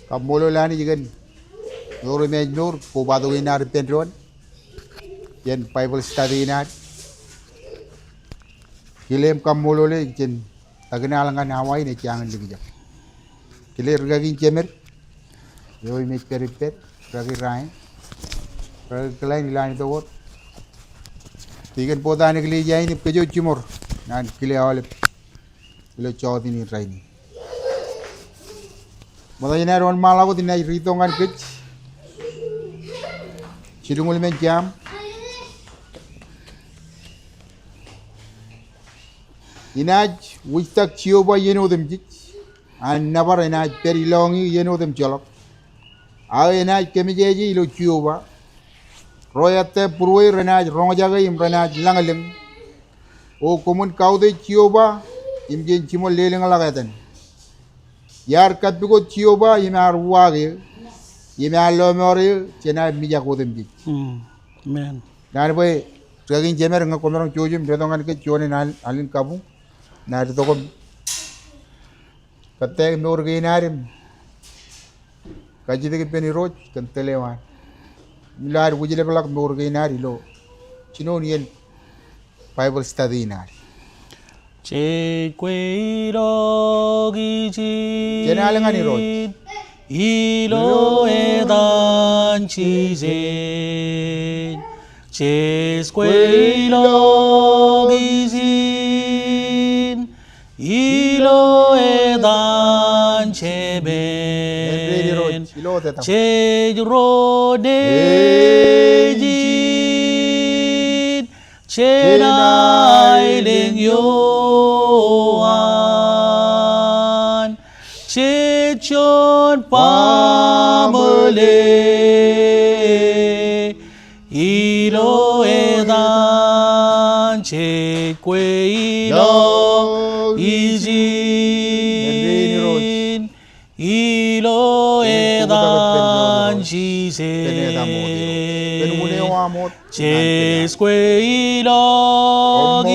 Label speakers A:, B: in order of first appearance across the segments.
A: Kamulo lani jigan. Nur me nur ko badu inar penron. Yen Bible study inar. Kilem kamulo le jen. Tagenalangan Hawaii ne jangan digijak. Kiler gagin cemer. Yo me peripet. Gagi rai. Gagi kelain ilani tawot. Tigan poda ne kili jai ni kejo cimor. Nan kili awal. Kilo cawat ini rai ni. Mada ina ron malago dina ritongan kech. Sidungul men jam. Inaj wistak cioba yeno dem jich. An nabar inaj peri longi yeno dem jolok. Awe inaj kemijeji ilo cioba. Royate purwe renaj rongajaga im renaj langaling. O komun kaude cioba imjen cimo leling alagatan. Yar kapigo cioba imar wage. Imar lomori cina mijak odem jich.
B: Amen.
A: Dan boy gagin jemer nga komerong chojum redongan ke chone alin kabu. Na to ko kate nur ge narim kajide ke peni roj kan telewan milar wujile balak nur ge nari lo chinon yen Bible study nari
B: 제 꾀이러기지
A: 제나랭아니 로
B: 이로에 단치제 제 꾀이러기지 이로에 단체벤 제로네진 제나일링요한 제촌 파물레 이로에 단체 꾀이러 이진 이로에 단시세 제스괴 이러기진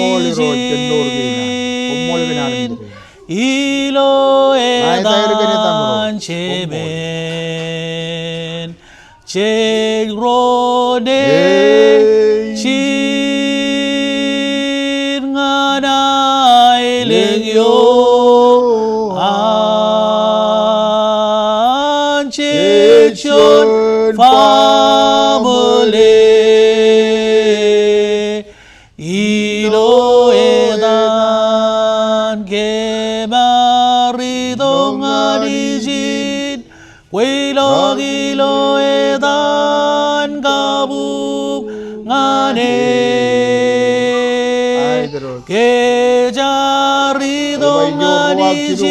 B: 이로에 단체벤 제로네 진가나일링요 안제촌 파물레 이로에단 개마리동아리진 웨이러기로에단 가붕안에 계자리동아리진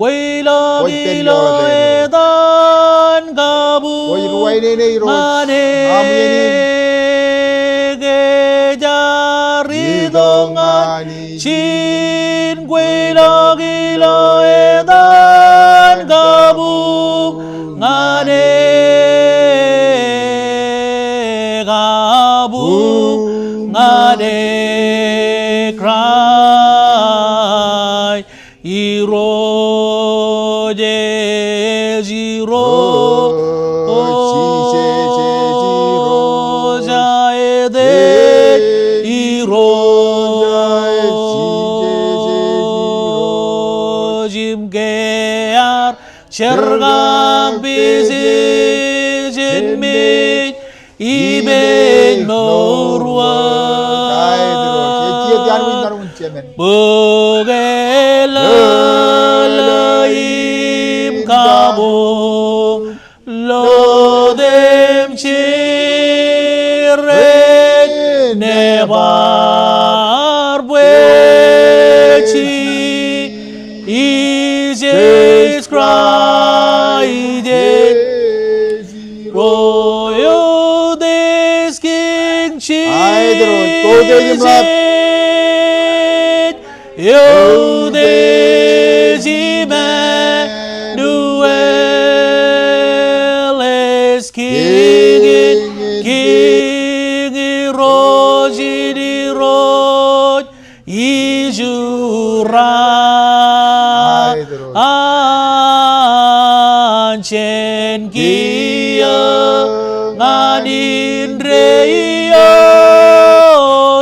B: 웨이러기로에단 가붕안에 계자리동아리 진괴러기로에단 가붕안에 가붕안에 cry 이로제지로 자에대 이로짐게알 cergang bisijin min iben morwan bugelalim kabung lodem chiren nebar bueci Jesus Christ royal this king Jesus you this Emmanuel is king roj Ijura chen kia nganin reyo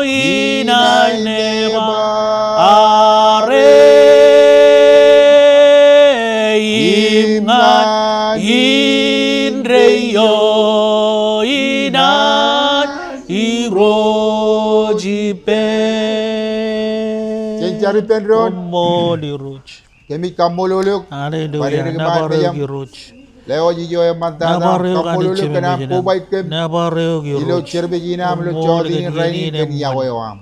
B: inay nema are imngan in reyo inay irojipen
A: Cencari penron.
B: Moli ruch.
A: Kami kamululuk.
B: Hallelujah. Nabareo ruch.
A: Leo jijo yang mantana.
B: Nabareo
A: Kamululuk kena kubai kem.
B: Nabareo
A: Ilo
B: ruch.
A: cerbe jinam lo chodin raini ken yawam.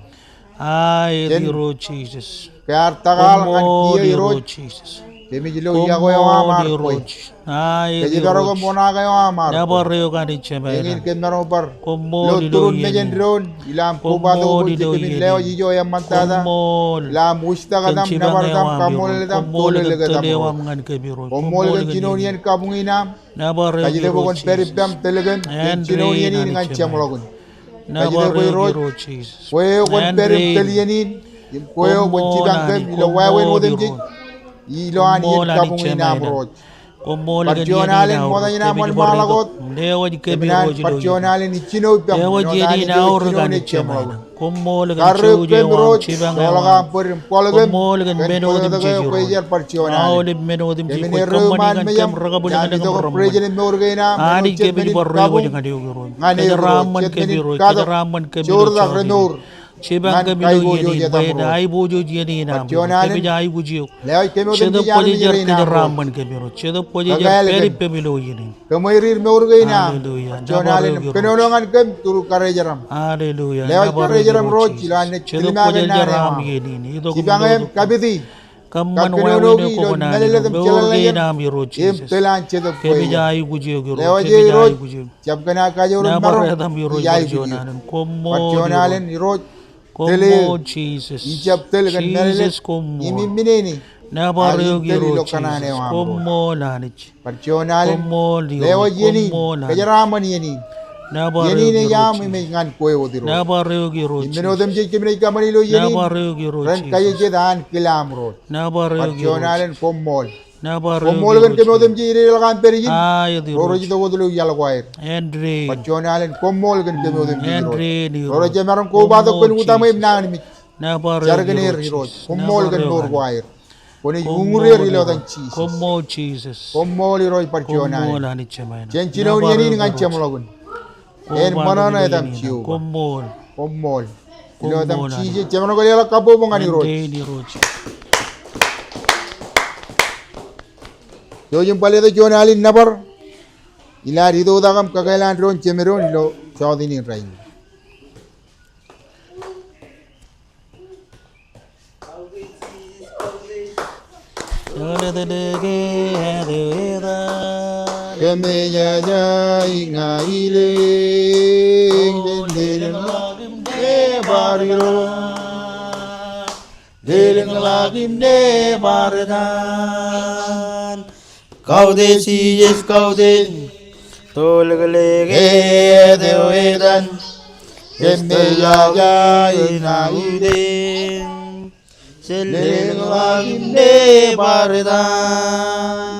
B: Ay, diro Jesus.
A: Kaya tagal kan
B: Como
A: kiyo
B: diro
A: iroj.
B: Jesus.
A: Kami jilo yawam arkoy.
B: Ay,
A: Kaji daro ko mona kayo amar.
B: Nabareo kanicheme.
A: Ingin kem naro par.
B: Como
A: Lo
B: dilo
A: turun mejen drone. Ilam kubado ko kami leo jijo yang mantada. Ilam musta kadam nabar dam kamul dam tole lega dam. Komol kan cinonian kabunginam.
B: Nabareo
A: Kaji debo kon peripam telegan. Cinonian ini ngan camulagun.
B: Nabareo Jesus.
A: Kueo kon perip telianin. Kueo kon cibang kem ilo wawen odem jik. Ilo anian kabunginam roj. Parcionalin modanya naman malagot. Kebinan parcionalin ichino pam.
B: Jadi na organ cemana. Komol gan
A: Karre
B: chuje
A: pem
B: wan
A: roj.
B: chibang
A: Solaga perim polagem.
B: Komol gan meno dim chiju.
A: Kuejar parcionalin.
B: Awle meno dim chiju.
A: Kemine
B: Kamani
A: ruman
B: gan
A: meyam.
B: kem ragabul gan
A: Jadi toko
B: kem
A: president me orgaina.
B: Ani kebi borro gan hadi ugro.
A: Ngane
B: Raman kebi ro. Raman kebi ro.
A: Churda renur.
B: Chibang kebi ro yeni. Bayda ay bojo yeni na. Kebi ay bojo.
A: Leo kemi odem
B: Chedo
A: jani
B: poji jar
A: jirina.
B: ke raman kebi ro. Chedo poji jar peri pemilo yeni.
A: Kemairir me orgaina.
B: Hallelujah.
A: Parcionalin penolongan kem turu karejaram.
B: Hallelujah.
A: Leo karejaram roj ilane
B: Chedo
A: tilima
B: poji jar ram
A: ganare.
B: yeni. Ido
A: Sibangem kabiti.
B: Kamman
A: Kakinono
B: wawino
A: gi
B: ko
A: lo
B: na
A: nalalatam
B: be
A: chalala
B: orge
A: yan.
B: na mi ro
A: Em
B: Jesus
A: telan chedo
B: ke bi
A: koy.
B: jaay gujiyo gi ro
A: Leo
B: ke
A: je
B: bi jaay
A: roj.
B: gujiyo
A: Jab kana kajo
B: na
A: ron maro.
B: barre dam ro
A: Yai
B: jona
A: gujiyo.
B: ko mo
A: Parcionalin roj.
B: ko
A: tele.
B: Jesus
A: Ijab tel kan nalalatam.
B: Jesus ko mo
A: Imi mineni.
B: na barre
A: Alin
B: gi
A: teli
B: ro
A: lo kanane
B: Jesus
A: wa
B: ko
A: bro.
B: mo lanich
A: Parcionalin.
B: ko mo di
A: Leo yeni.
B: ko mo lanich
A: Kajaraman yeni.
B: na barre
A: Yeni ne
B: gi
A: yam
B: ro
A: ime ngan koy odiro.
B: na barre gi ro
A: Imeno dem je kemine kamani lo
B: na
A: yeni.
B: barre gi ro
A: Ren kaye je dan kilam roj.
B: na barre gi ro
A: Parcionalin komol.
B: na barre
A: Komol kan kemi odem je ire lagan periyin.
B: ay di
A: Roro ji dogo dulu yalla kwair.
B: Andre
A: Parcionalin komol kan kemi odem je roj.
B: Andre ni
A: Roro je maram ko ba to pen utama im nang mi.
B: na barre
A: Jarganir roj. Komol kan nor kwair. Koni ungure rilo dan cheese.
B: Como Jesus.
A: Komol roj parcionalin.
B: Como la ni chemaina.
A: Cencino ni ngan cemlogun. En manana edam ciu.
B: Como
A: Komol. Ilo edam
B: Komol
A: cheese cemno ko yalla kabo mongani roj.
B: Andre ni rochi.
A: Yo jim pale to jonalin nabar. Ila rido dagam kagailan ron cemeron lo chaudini rain. Kemenya inga iling den de bariro den lagim de bardan kaude sijes kaude tolglege de oedan kemenya inga iling den lagim de bardan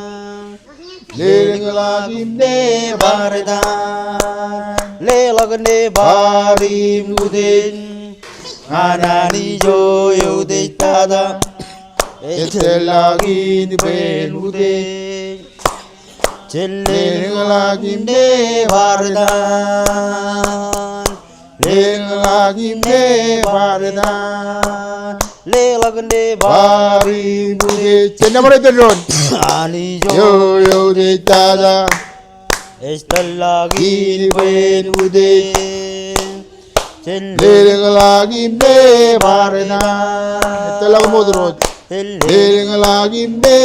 A: Leleng lagim de bardan Lelag de barim uden Anani joyo de tada Etelagin ben uden Leleng lagim de bardan Leleng lagim de bardan Lelag de barim uden Cenamare terron
C: Ani
A: Yo yo de tada
C: estalagi
A: ben uden
C: celle
A: Leleng lagim de bardan Telag modrot Leleng lagim de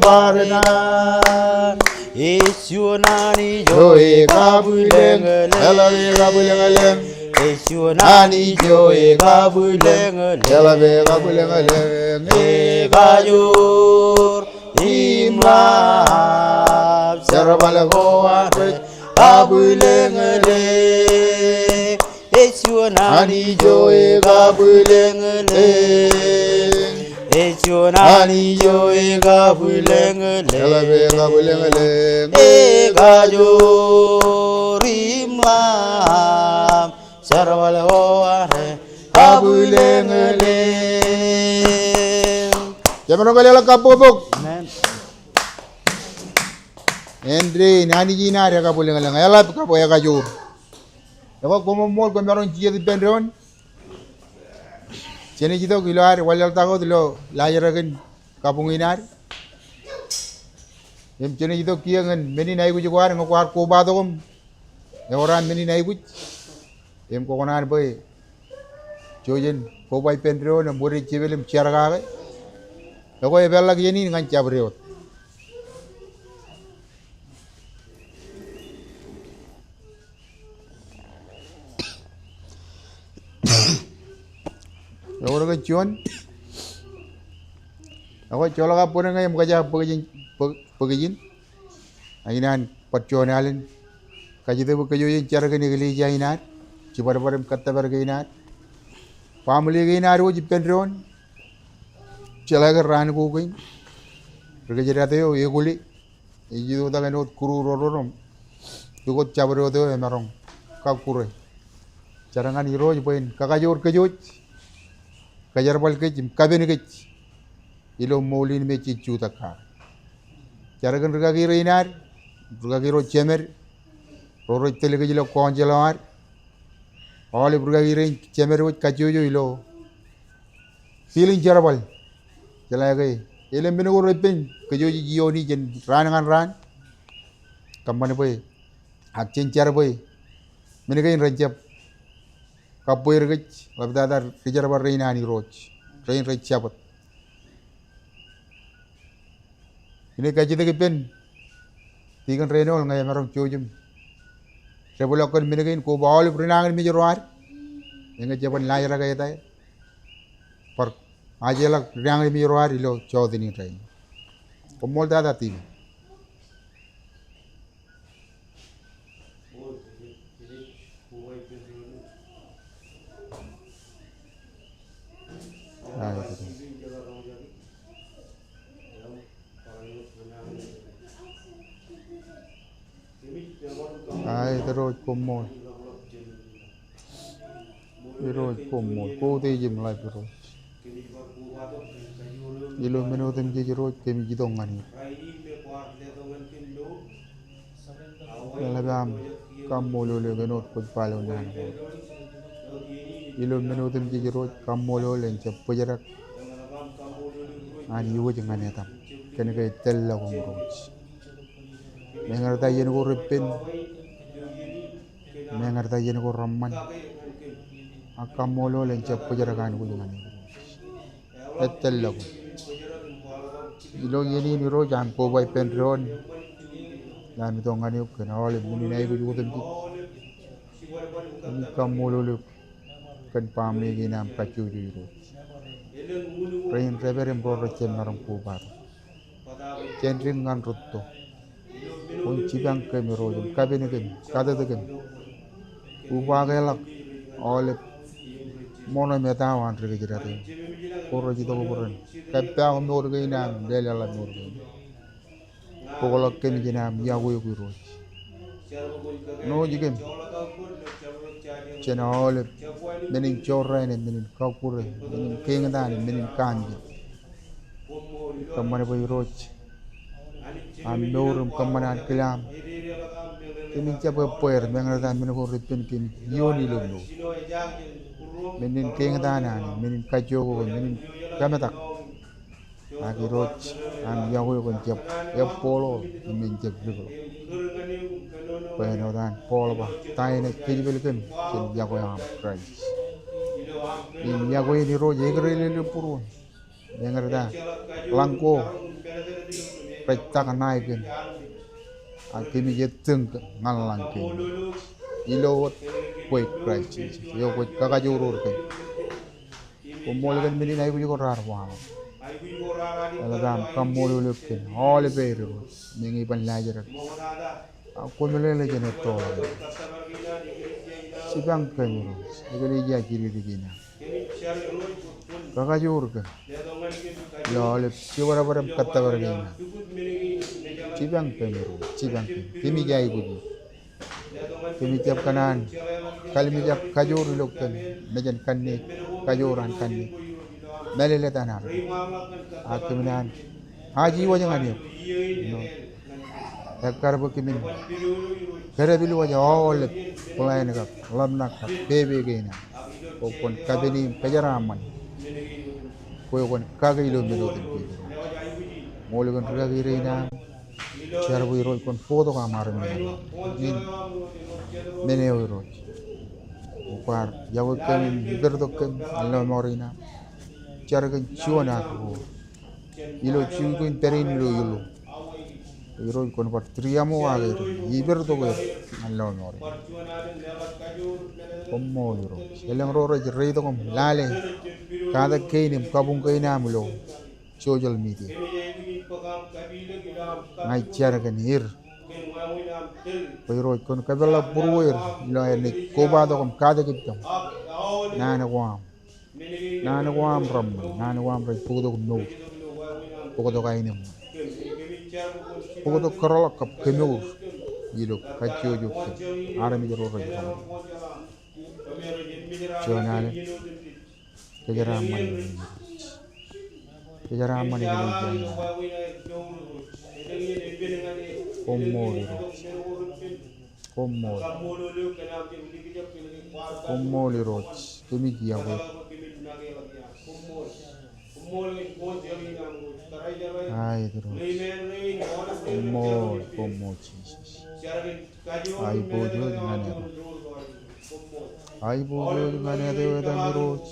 A: bardan
C: Yesunani
A: Joe kabuleng Elave kabuleng eleng
C: Yesunani
A: Joe kabuleng Elave kabuleng eleng
C: Gayur imlab
A: Serabalagoan
C: kabuleng le Yesunani
A: Ani Joe kabuleng eleng
C: Echunani yo ega bulengele.
A: Elabe kabulengeleng.
C: Ega jo rimlam. Sarwal hoare abulengele.
A: Jamano kalela kapobok.
C: Amen.
A: Andre nani jina re kabulengeleng. Ela kapo ya kajur. Eko como mol ko meron jiye di pendron. Chene jito kilo ar walal tago dilo lajaragen kapunginar. Em chene jito kiangan meni nai kuji kuar ngokuar ko badogom. Orang meni nai kuj. Em ko konar boy. Jojen ko bay pendron na muri chivelem chiaragaga. Eko e bella geni ngan chabriot. Orang kecuan, aku colok apa orang yang kerja pegajin, ainan percuan alin, kaji tu pegajin cara kini kali jainan, cibar barem kata bergainan, family gainan aku jipen ron, celaga ran aku kain, kerja rata yo ye kuli, ini tu tak kenal kuru rorom, tu kot cabar yo tu emarong, kau kuru, carangan hero jipen, kakajur kejut. Kajar bal kecim kabin kec ilo molin me cicu takar jaragan rega giro inar rega giro cemer roro tele ke jilo konjelar ole rega giro cemer wot kacujo ilo feeling jarabal jalaga ele meno go repin kejoji jioni jen ranangan ran kamane boy akcen car boy mene gain rancap kapoir gech labdadar kejar bar reina ni roch rein rech chapat ini kaji te pen tigan renol ngai marong chojum rebulokon minagain ko bawl prinangan mi jorwar enga jaban layra gaya tay par ajela prinangan mi jorwar ilo chodini rein komol dada ti Ai terus komol ko te jim lai terus ilo meno tem je terus kemi jidong ani Alagam kamolo le genot ko palo nan ilo meno tem je terus kamolo len chap pajarak ani wo jangan etam kene kay tella ko ngurus mengarta yen ko repin mengarta yen ko ramman akamolo len chap pajarakan ko jangan tella ko ilo yeni ni ro jan po bay pendron dan to ngani ko na wala mini nay ko jutem ti kamolo le kan pamle ginam kacu jiro rain reverem bro chem narang po bar cendring ngan rutto kunci bang kami rojum kabin kami kada tekan ubagelak oleh mono metawan rege jirate koro jito ko boron kapta ko nor ge nam delala nor ge pokolo kemi jinam yago yogo roj no jigem chena oleh menin chorrene menin kakure menin kengdane menin kanji kamane boy roj am norum kamanan kelam kini coba poer mengerti menu ko repin kini yoni lolo menin kengdana menin kajogo menin kamatak agi roch am yago ko jap ya polo min jap lolo penodan polo ba taine kijbelken ken yago am christ in yago ni ro jegre le puru mengerti langko pecah naikin, akhirnya jeteng ngalangkin, ilawat kue krisis, yo kue kakak jurur kan, komolkan meni naik juga rarwam, alagam kamolul kan, all beru, mengi panlajar, aku meleleh jenet tol, sibang kan, ikut dia kiri di kina, kakak jurur kan. Lo le ciwara baram katta bargina. Cibang pemiru, cibang pemi jai budi. Pemi tiap kanan. Kali mi tiap kajur lokten, mejan kanni, kajuran kanni. Melele tanar. Akeminan. Haji wajang aniyo. No. Ekar bukimin. Kere bilu wajah all pelayan kap, lamnak kap, bebe gina. Okon kabini kajaraman. Koy kon kaga ilo melo den koy. Mole kon ragi reina. Char boy roy kon foto ka mar min. Mene oy roy. Upar yawo kan berdo kan Allah morina. Char kan chuana ko. Ilo chu ko terin lo yolo. Roy kon patriamo ale. Iberdo ko Allah morina. Kommo yoro. Eleng ro roy rei to kom lale. Kada kainim kabung kainam lo social media. Ngai cara kan hir. Pero kon kabela burwer lo ene koba do kom kada kitam. Nana wam ram rai pugo no. Pugo do kainim. Pugo do karala kap kenur. Yilo kacio jo. Arami jero rai. Jonale. Kejaraman ini Kommo lirot kemi kiyawe ay terus kommo Jesus ay bojo dengan ada miroj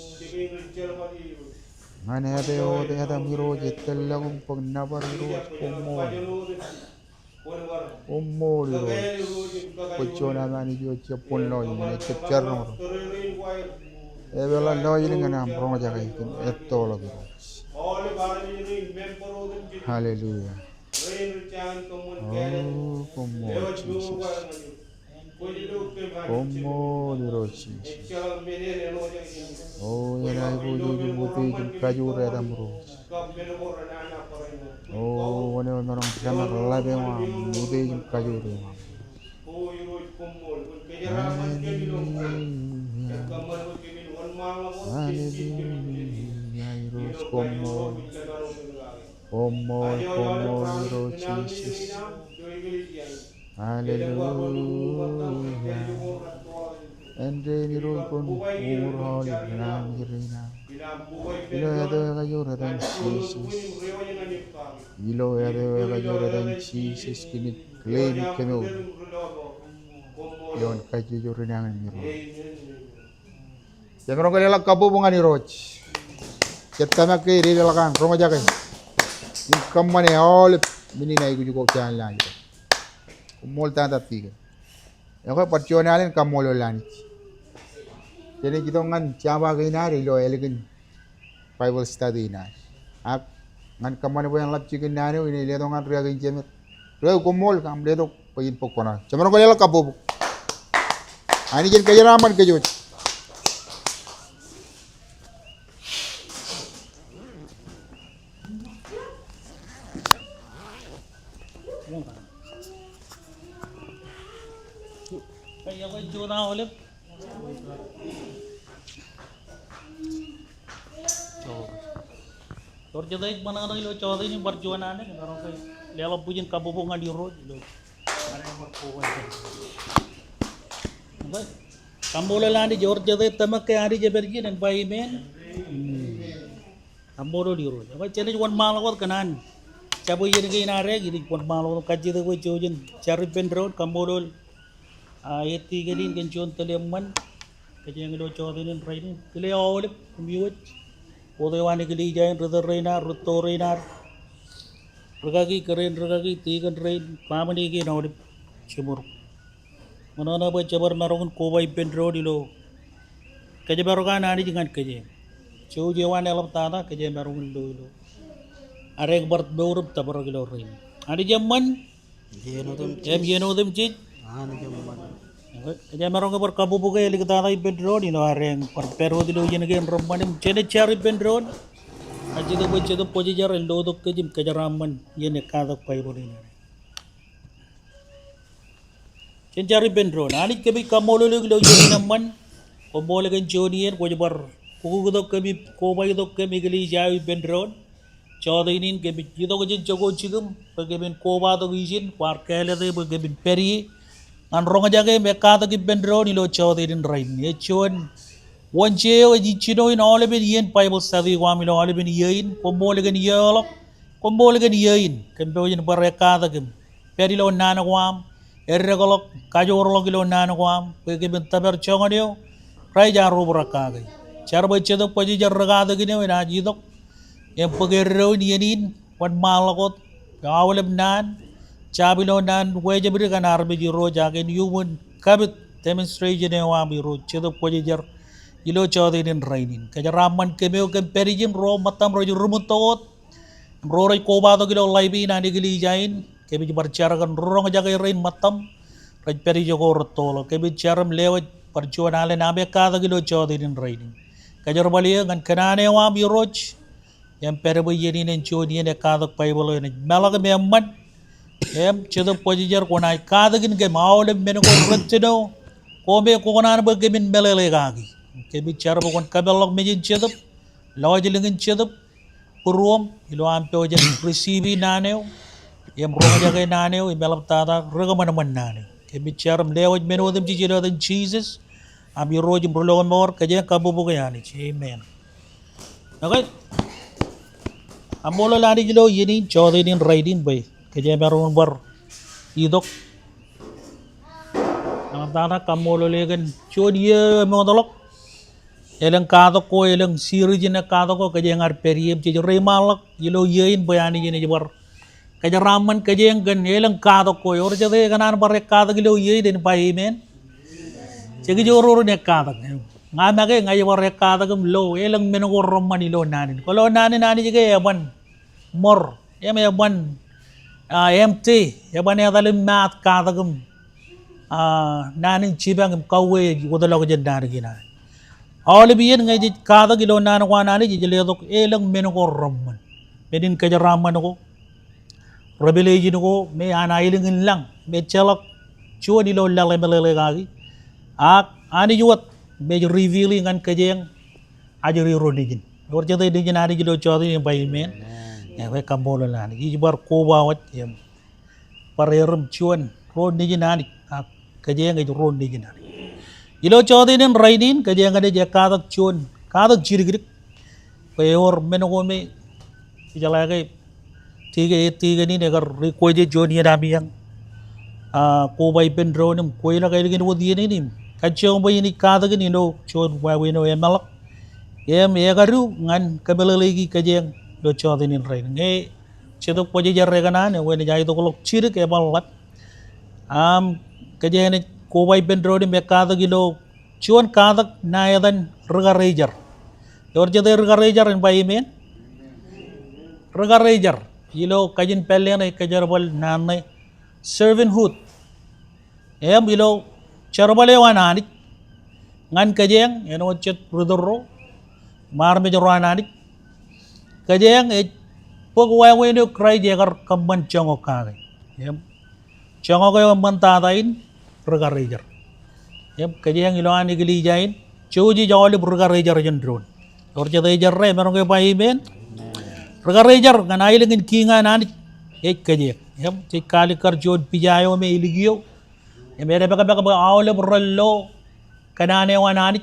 A: mana ada miroj tellang pagnabar miroj kommo miroj kochona mani jo chepon lo ini cepcar no bela lo ini ngana amrong jaga itu etto lo miroj haleluya oh kommo Jesus kommo miroj oh yana ibu jojo buti kajur ada miroj oh wane orang sama labe ma buti kajur ma haleluya miroj kommo miroj Jesus haleluya endre miroj kon umur holi nam girina ilo ada kajur dan Jesus ilo ada kajur dan Jesus kini klaim kemo yon kajur nangan miroj jangan kali lak kabu bunga miroj ketama ke ri lakan roma jaga in kamane all mini na igu jugo chan lan kumol tanda tiga ya ko patsionalen kamolo lan jadi kita ngan chaba gainari lo elegin Bible study na ak ngan kamane bo yang lap chicken na ne ini le ngan ria gain jemet lo kumol kam le do payin pokona chamano ko lak kabu ani jen kajaraman kajot
B: Kaya ko juna ulit. Torjadait mana ilo chawda ni barjuana ne karo kai lela pujin kabubungan di road lo. Are berpuan. Baik. Kambola landi jorjadait tamak ke ari jeberji dan bai men. Kambola di road. Baik challenge one malawat kanan. Cabu yen ge na re gidi one malawat kaji de ko chojin chari pen road kambola ayati gelin kencon teleman kejeng do chawda ni rain kile olip miwat Odewani kili jain rada reina ruto reina ragagi keren ragagi tigan rein pamani ki naudi cemur manana ba cabar marungun kobai pendro dilo keje barokan ani jangan keje ceu jewan elap tana keje marungun dilo arek bart beurup tabar kilo rein ani jaman jeno dem cid ani jaman keje marungun ber kabu buka eli ketana pendro dilo arek per pero dilo jen gen romanim cene cari pendro Aja tu baca tu poji jar endo tu kejim kejaraman ye ne kada pai boleh. Cencari bendro. Nani kebi kamolo lo jadi naman. Komole kan jonier ko jabar. Kuku tu kebi kobai tu kebi geli jai bendro. Chode inin kebi itu kejin jago cigum. Kebi koba tu izin. Par kele tu kebi peri. An ronga jaga mekata ki bendro ni lo chode inin rain. Ye chon. One jail is chino in all of it yen Bible study wamilo all of it yen. Komole kan yellow. Komole kan yen. Kembojin barekata kim. Perilo nana wam. Erregolok kajorolok ilo nana wam. Kebi taber chonganyo. Rai jaro berakagai. Cara baca tu poji jarragada gini wena jidok. Yang pegero ni yenin wan malakot. Awalem nan. Cabilo nan wajibri kan arbe jiro jagen human kabit demonstration yang wam biro. Cedo poji jar ilo chawdinin rainin. Kajaraman kemeo kem perijin ro matam roju rumutot. Ro rai koba to kilo laibi nani gili jain. Kebi bercara kan rong jaga rain matam. Raj perijo ko rotolo. Kebi charam lewat perjuan ale nabe kada kilo chawdinin rainin. Kajar balia kan kanane wam biroj. Yang perbu yenin en chodi ne kada paibolo ne malaga me amman. Em cedo poji jar ko nai kada gin ke maule men ko rotino. Kobe ko konan ba gemin melele gagi. Kebi cara bukan kabelok mejin cedup, lawa jelengin cedup, puruam, ilo ampe ojen receive naneo, yang roh jaga naneo, imelap tata, rega mana mana naneo. Kebi cara melewat menu dem cicilo dem Jesus, ambi roh jem berlawan mawar, kajian kabu bukan yani, amen. Okay, ambola lari jelo yeni, chawdinin raidin bay, kajian baru bar, idok. Nama tata kamolo legan, chodiye mengodolok. Elang kato ko elang sirijin na kato ko kajang ar periem ci remalak yelo yein bayani jene jabar kajaraman kajang gan elang kato ko yor jade kanan bare kato gilo yein den pai men cegi joro ne kato ngama ke ngai bare kato gum lo elang men ko romani lo nani ko lo nani jige yaban mor yaban empty yaban ya dalim mat kato gum nani cibang kawe godalo ko jendar gina All biyen ngay di kada kilo nana kwa nani di jeletok elang meno ko ramman. Medin kajaraman ko. Rebellion ko me anailingin lang. Me chelak chua di lo lale melele gagi. Ani juat me revealing kan kajeng ajari rodijin. Or jate dijin ani kilo chodi ni bai men. Ya we kambolo lani. Iji bar ko bawat yam. Parerum chuan rodijin ani. Kajeng ay rodijin ani. Ilo chawdinin rainin kajang ada jakadak chun kadak jirigrik payor menogome ijalaga tiga ni negar rekoje joni adamiyang ko bay pendro nim koila kailgin wodi ni kachong bay ni kadak ni no chun wawe no emalak em egaru ngan kabelelegi kajang do chawdinin rain nge chedok poje jarre kana ne wen jay to kolok chirik ebalat kajang ni Kuwai bendro di mekada gilo cuan kadak nayadan rega ranger. Yor jade rega ranger in bayi men. Rega ranger gilo kajin pelian ay kajarabal nanay servanthood. Em gilo charabale wanani ngan kajeng eno chet rudoro mar me jorwanani kajeng e pog wawe no cry jegar kamban chongo kage. Em chongo ko mantatain Rega ranger. Yep, kajang iloan igili jain. Chuji jawali rega ranger jendron. Orja ranger re merong ke pai ben. Rega ranger kan ailingin kinga nani ek kajang. Yep, cikali karjod pijayo me iligio. Yep, mere baka awle brallo kanane wanani.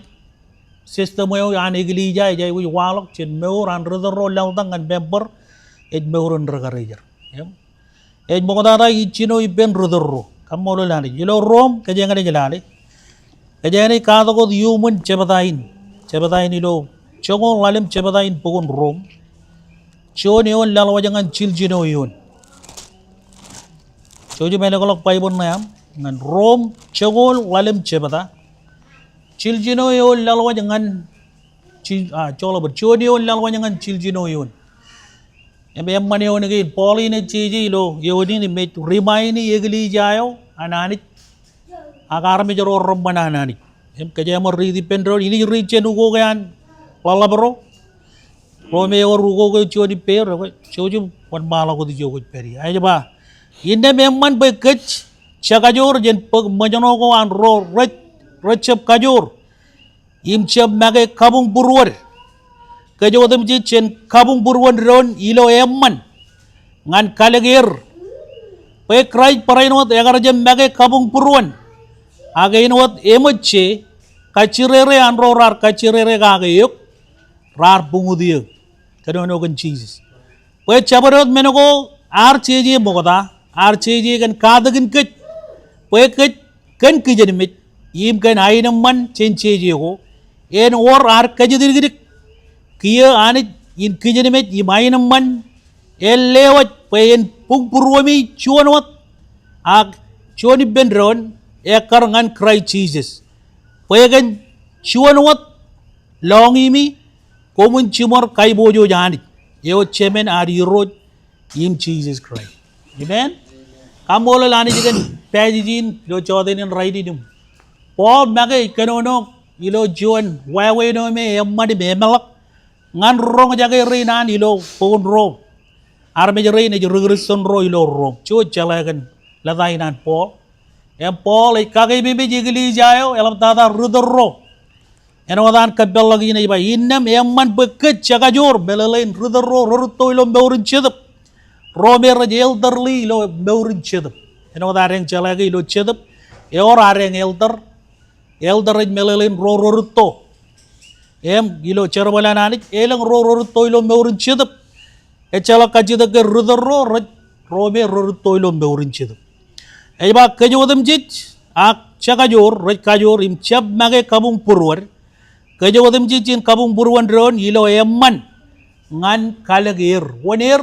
B: System yo an igili jay wi walok chen meur an rodoro lawtang an member ed meuron rega ranger. Yep. Ed mo tata ichino iben rodoro. Kamu lo lari, jelo Rom kajang ada jelali, kajang ini kata ko human cebatain ilo, congol lalim cebatain pukun Rom, coni on lalu jangan ciljino yon, coji mele kolok paibon nayam, ngan Rom congol lalim cebata, ciljino yon lalu jangan colo berconi on lalu jangan ciljino yon. Em mane on again Pauli ne chiji lo yodi ni me remind egli jayo anani agar me joro rombana anani em kaje mo ri di pendro ini ri chenu go gan lala bro Romeo rugo ko cho di per ko cho ju wan mala ko di jo ko peri ay ba inde memman be kech chakajor jen pag majano ko an ro recep kajor im chep mage kabung burwar kajo dem ji chen kabung burwan ron ilo emman ngan kalagir pe krai parainot agar jem mage kabung burwan aga inot emoche kachirere an ro rar kachirere ga yuk rar bungudiyo kano kan Jesus pe chabarot menogo ar cheje mogada ar cheje kan kadagin kech pe kech kan kijenimit im kan ainam man chen cheje ho en or ar kajidirgidik kiya anit in kijenimit im ainam man elewat pe en pungpurwami chuanwat ag chuani benron ekar ngan cry Jesus pe kan chuanwat longimi komun chimor kai bojo janit yo chemen ar yiroj im Jesus Christ amen kamola lani jigen pajijin lo chodenin raidinum Paul mage kanono ilo juan wawe no me yamadi me malak ngan rong jage rinan ilo pon ro arme jere ne jurgrison ro ilo ro cho chalagan ladainan Paul Paul kage bibi jigli jayo elam tata rudro enodan kabel lagi ni ba innam emman beket chakajor belalain rudro rurto ilo meurin chedep romer elderly ilo meurin chedep enodan reng chalagi ilo chedep eor areng elder melalain rurto em ilo cherbalanani elang rurto ilo meurin chedep echala kajida ke rudro romer rurto ilo meurin chedep eba kajodem jit ak chakajor kajor im chab mage kabung purwar kajodem jijin kabung burwan ron ilo emman ngan kalagir wanir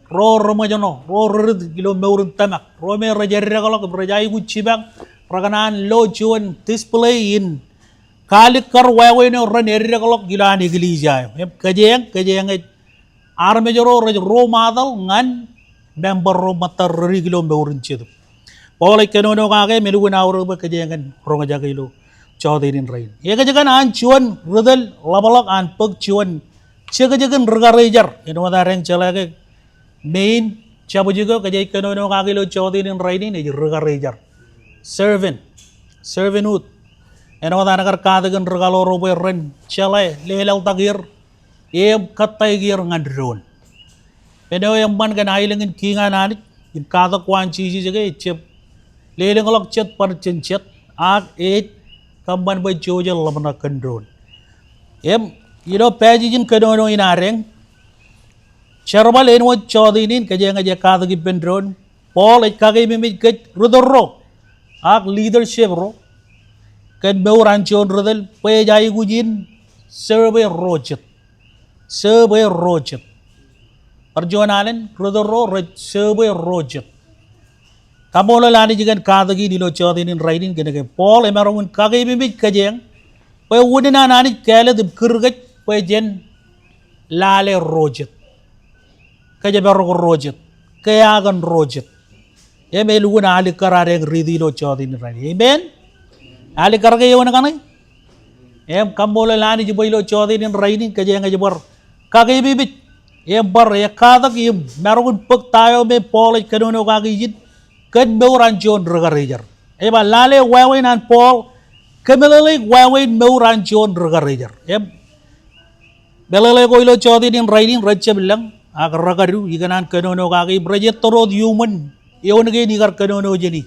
B: ro romajano ro ilo meurun tamak ro me rajarra kalok rajai gucibang raganan lo chuan display in kalikar wawe no ran erra kalok gilan igilijayo em kajeng armejoro ro madal ngan member ro matar rigilo meurun chidu Paulay kanono kage melugun awro ba kajengan ro ngajagilo chowdirin rain ega jagan an chuan rudal labalak an pag chuan chega jagan regarejar eno dareng chalage main chabu juga kajai kanono kagilo chowdirin rain ni regarejar servanthood eno danagar kadagan regalo robo ren chalai lelal tagir em katay gir ngandron pero yang ban kan ailangin kinga nanit in kada kwan chiji jaga chep leleng lok chet par chenchet ag et kamban ba joja lamna kandron em ilo pajijin kanono inareng charbal enwo chodinin kajenga je kada gi bendron Paul et kage mimit ket rudorro ag leadership ro kan beuran chon rudel pejai gujin serve rojet perjuangan rudorro serve rojet kamola lani jigan kadagi nilo chodinin rainin genege Paul emarun kage mimit kajeng pe wudina nani kale dim kurgat pe jen lale rojet kaje berro rojet kayagan rojet emelu na ali karare ridi lo chodinin rain amen ali karage yona kanai em kamola lani jibai lo chodinin rainin kajeng jebor kage mimit em bar ya kadagi marun pek tayo me Paul kanono kage jin kan meuran John regarejar eba lale wawe nan Paul kemelele wawe meuran John regarejar belele ko ilo chodinin rainin racha bilang ag ragaru iganan kanono kage brajet torod human iyon ge nigar kanono jeni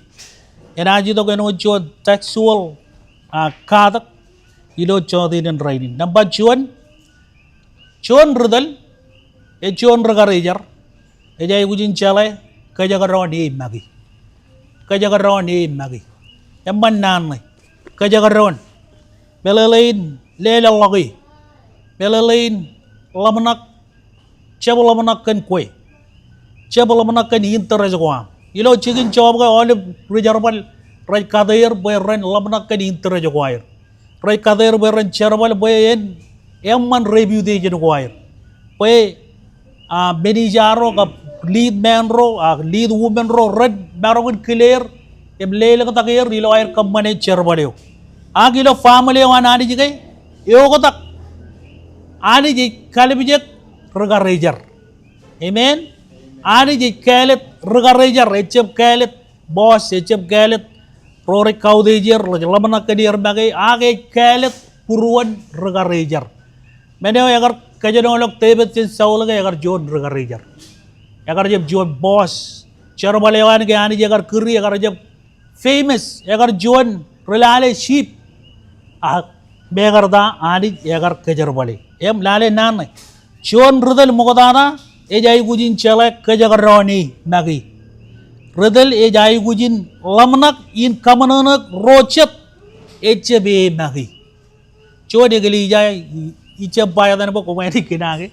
B: enaji to kanono John sexual kadak ilo chodinin rainin namba John rudal John regarejar ejai gujin chale kajagaron ni magi kajagaron ni magi emman nan kajagaron belelain lela lagi belelain lamnak cebol lamnak kan kue cebol lamnak kan interes gua ilo chicken job ga ole rejarabal rai kader beren lamnak kan interes gua rai kader beren cherbal boyen emman review de jen gua pe benijaro ka lead man ro lead woman ro red barongun clear em lele ka takir ilo air kamane cherbadeo agilo family wan ani jigai yo ko tak Ani je kalibijek regar-rejar. Amen. Ani je kalet regar-rejar, ecep kalet bos, ecep kalet rore kaudejer, lamana kadir bagai age kalet puruan regar-rejar. Mene agar kajanong lok tebet sin saul ga agar jon regar-rejar. Agar jeb jon bos, cara balewan ke ani agar kiri agar jeb famous, agar jon relale sheep. Begarda ani agar kejar balik. Em lale nan Jon rudal mogodana e jai gujin chelek kejagar roni nagi. Rudal e jai gujin lamnak in kamananak rochet eche be nagi. Jon e gali jai iche bayadan bo komedi kinage.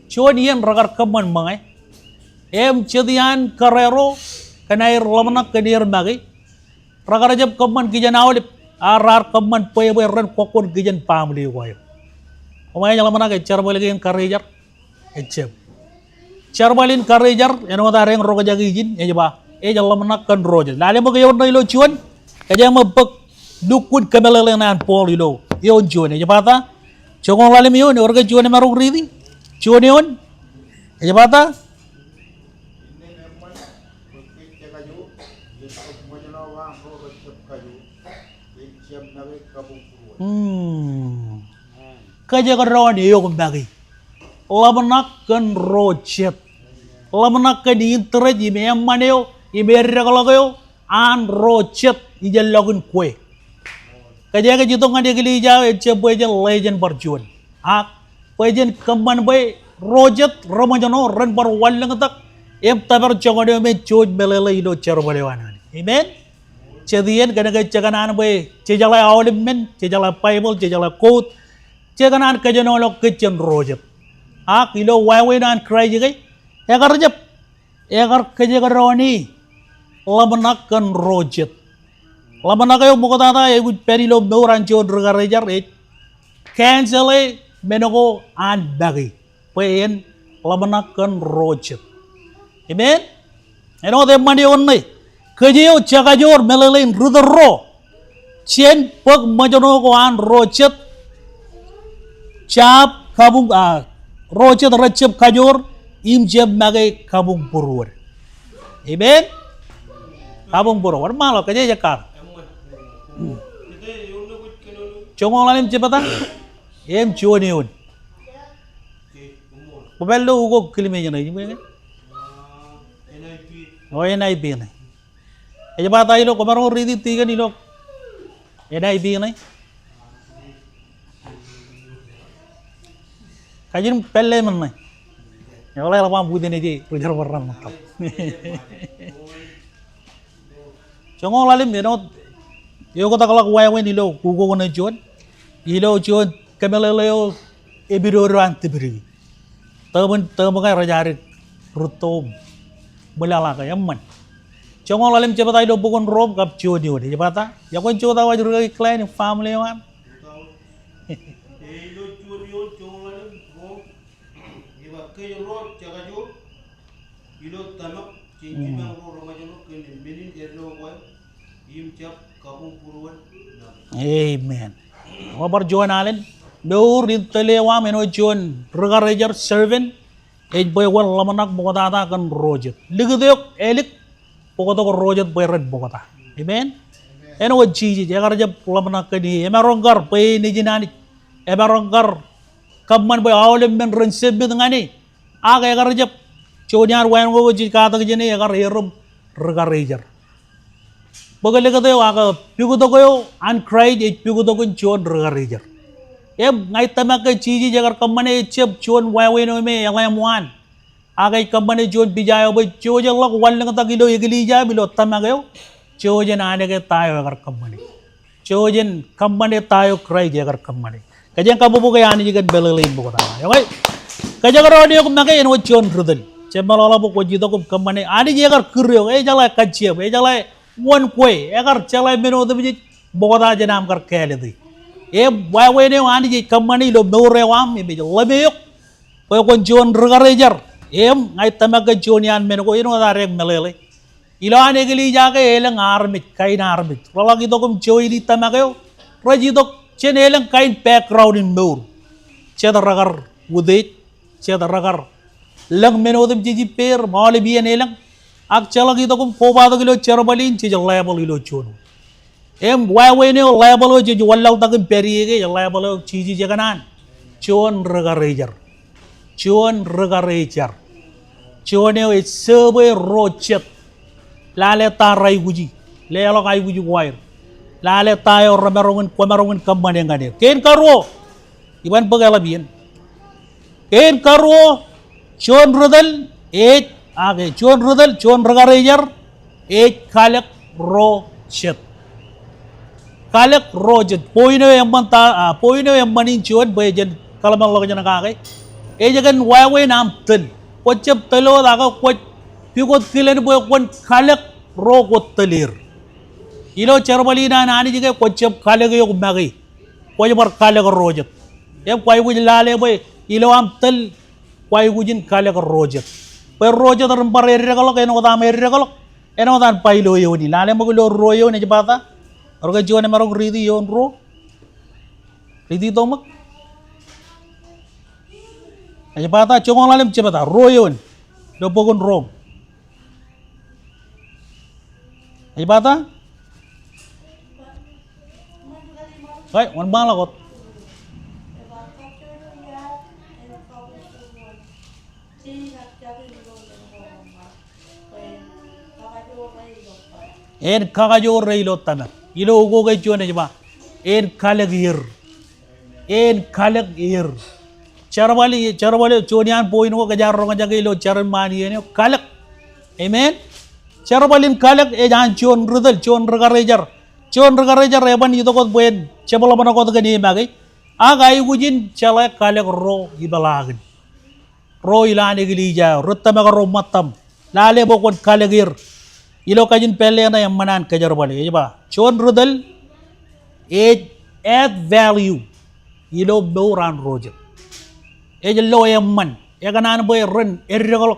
B: Jon yen ragar kaman mangai. Em chedian karero kanair lamnak kedir nagi. Ragar jab kaman kijan awlip arar kaman poye ren kokon kijan pamli wayo. Omaya nyala mana ke charbalin karrejar ecem. Charbalin karrejar eno tareng roga jagi jin e jaba e jalla mana kan roja. Lale mo kayo no ilo chuan kaya mo bak dukun kamelele nan pol ilo yon chuan e jaba ta chongong lale mi yon orga chuan marung ridi chuan yon e jaba ta Kaja karon iyo kumbagi. Lamanak kan rochet. Lamanak kan internet ime maneo ime regalago an rochet ijal lagun kue. Kaja ka jitong ade kili jaw eche boyjen legend barjuan. Boyjen kaman boy rochet ramajano ran bar wallang tak em tabar chongade me choj belele ido cherbalewanan. Amen. Cedian kanaga caganan boy cejala awlimen cejala bible cejala quote caganan kajanolok kitchen rojet. Kilo wawinan cry jigay egar jep egar kajagaroni lamanakan rojet. Lamanakayo mukotata egu perilo meuran chon regar-rejar cancel menogo an bagi pen lamanakan rojet. Amen. Eno de mandi onni Kajio cakajor melelin rudero chen pag majono ko an rochet chap kabung rochet recep kajor im jeb magai kabung purur. Amen. Kabung purur malo kaje jakar. Chongong lalim cepatan em chuaniun. Pobello ugo kilime jana jime. NIP nih. Aja bata ilo komaro ridi tiga ilo. NIP nih. Kajin pelle mana? Ya oleh lapang putih nih rujar warna mantap. Chongong lalim ino. Yo kota kalak wayawen ilo kugo kona juan. Ilo juan kemeleleo ebiro antibiri. Temen kaya rajari rutom. Belala kaya man. Chongong lalim cepat ayo bukon rom kap cuo ni udah cepat ah. Ya kau cuo tahu aja lagi klien family man. Amen. Wabar juan alen. Dur di telewa meno juan regar-regar servant. Boy wan lamanak bukata kan rojet. Ligedok elik pokoknya ko rojet boy red bukata. Amen. Eno wa jiji jagar jab lamanak kani. Emaronggar pay ni jinani. Emaronggar kaman boy awalem men renseb ngani. Aga jagar jab chonyar wan wo ji kata jini jagar herum regar-regar. Bagai ligedok aga pigudo koyo an cried pigudo kun chon regar-regar. Ngai tamak ke ciji jagar kamane cep chon wawe no me yang muan agai kamane chon bijayo boy choje lok wallang ta kilo igili ja bilo tamagayo choje nane ke tayo jagar kamane chojen kamane tayo krai jagar kamane kajang kabu bukai ani jigan belelin buka tayo yokai kajagar audio kum nakai eno chon rudel cemalala buko jito kum kamane ani jagar kuryo jala kaciem jala one kue jagar chala meno to biji buka tayo janam kar kele di wawe ne wani ji kamani lo nore wam be lebeyok ko kon jon regar-regar ngai tamaga jonian men ko ino darek melele ilo ane gili jaga elang armit kain armit lagi to kum joi di tamaga yo raji to chen elang kain background in mur Chedaragar Udit Chedaragar Lang Menodum Gigi Pair Malibi and Elang Akchalagitakum Povadagilo Cherabalin Chijalabal Ilochun. Why when you label which you will out the Perry, a label of Chiji Jaganan. Chuan Regarager. Chuan Regarager. Chuaneo is Survey Rochet. Laleta Raiguji. Leala Iguji wire. Laleta or Ramarogan Pomerogan Kamanangani. Ken Karo. Ivan Bagalabian. Ken Karo. Chuan Rudel. 8. Chuan Rudel. Chuan Regarager. 8 Kalak Rochet. Kalak Rojet, Poino Yamanta, Poino Yamanin Chuan, Bajan, Kalamalajanaka, Ajagan Wayway Namton, Pochap Telo, Laga, what you got killing one Kalak Rogot Talir. You know, Cherabalina and Anija, Pochap Kalagay Magi, whatever Kalak Rojet. If why would Laleway, Iloam Tel, why wouldn't Kalak Rojet? Where Roger and Barregalok and Oda Merregalok, and Oda Pilo Yoni, Lalamulo Royo and Jabata. Orga John Marong Ridi yon ro Ridi Domak Ajapata Chongalim Chipata Royon Dopogon Rome Ajapata Right, one malagot En Kagajo Railo Tana. Ilo ugo kay Chuan ba? En Kalagir. En Kalagir. Charabali Chonian Poino Kajaro Kajagilo Charamani Kalak. Amen. Charabalin Kalak Ejan Chon Rudel Chon Regarager. Chon Regarager Eban Yutokot Buen Chapalamanakot Gani Magi. Agay Wujin Chala Kalak Ro Ibalagan. Ro Ilani Gilija, Rutamagaro Matam. Lale Bokot Kalagir. Ilo kajin pele na yang manan kajarabali, ba? Chon Rudel, add value. Ilo bauran rojer. Lo yang man. Kanan boy run irregular.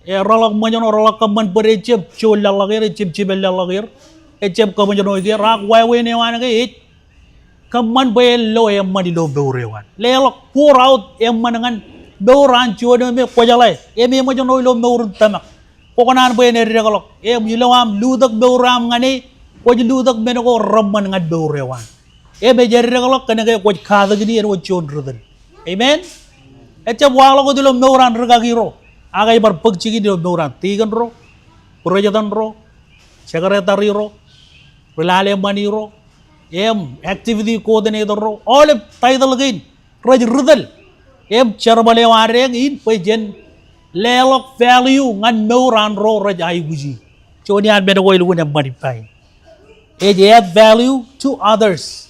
B: Rolak manjon rolak kaman bericip chul lalagir chip chibel lalagir. Chip kaman jono igir rak wai ne wana ke kaman boy lo yang man ilo baurewan. Lelok pour out yang manangan bauran chon me kojalai. Eme majono ilo baurun tamak. Pokonan boy ne regalok yilawam ludak beuram ngani ko ludak menoko ramman ngad beurewan be jer regalok kana ko khada gidi en chon rudel amen echa wala ko dilo meuran regagiro agay bar pagchi gidi meuran tigan ro projatan ro secretary ro relale maniro activity coordinator ro all title again raj rudel charbale wareng in pejen Lelok value ngan meuran ro rajai buji. Chonian bedo ilu na modify. Add value to others.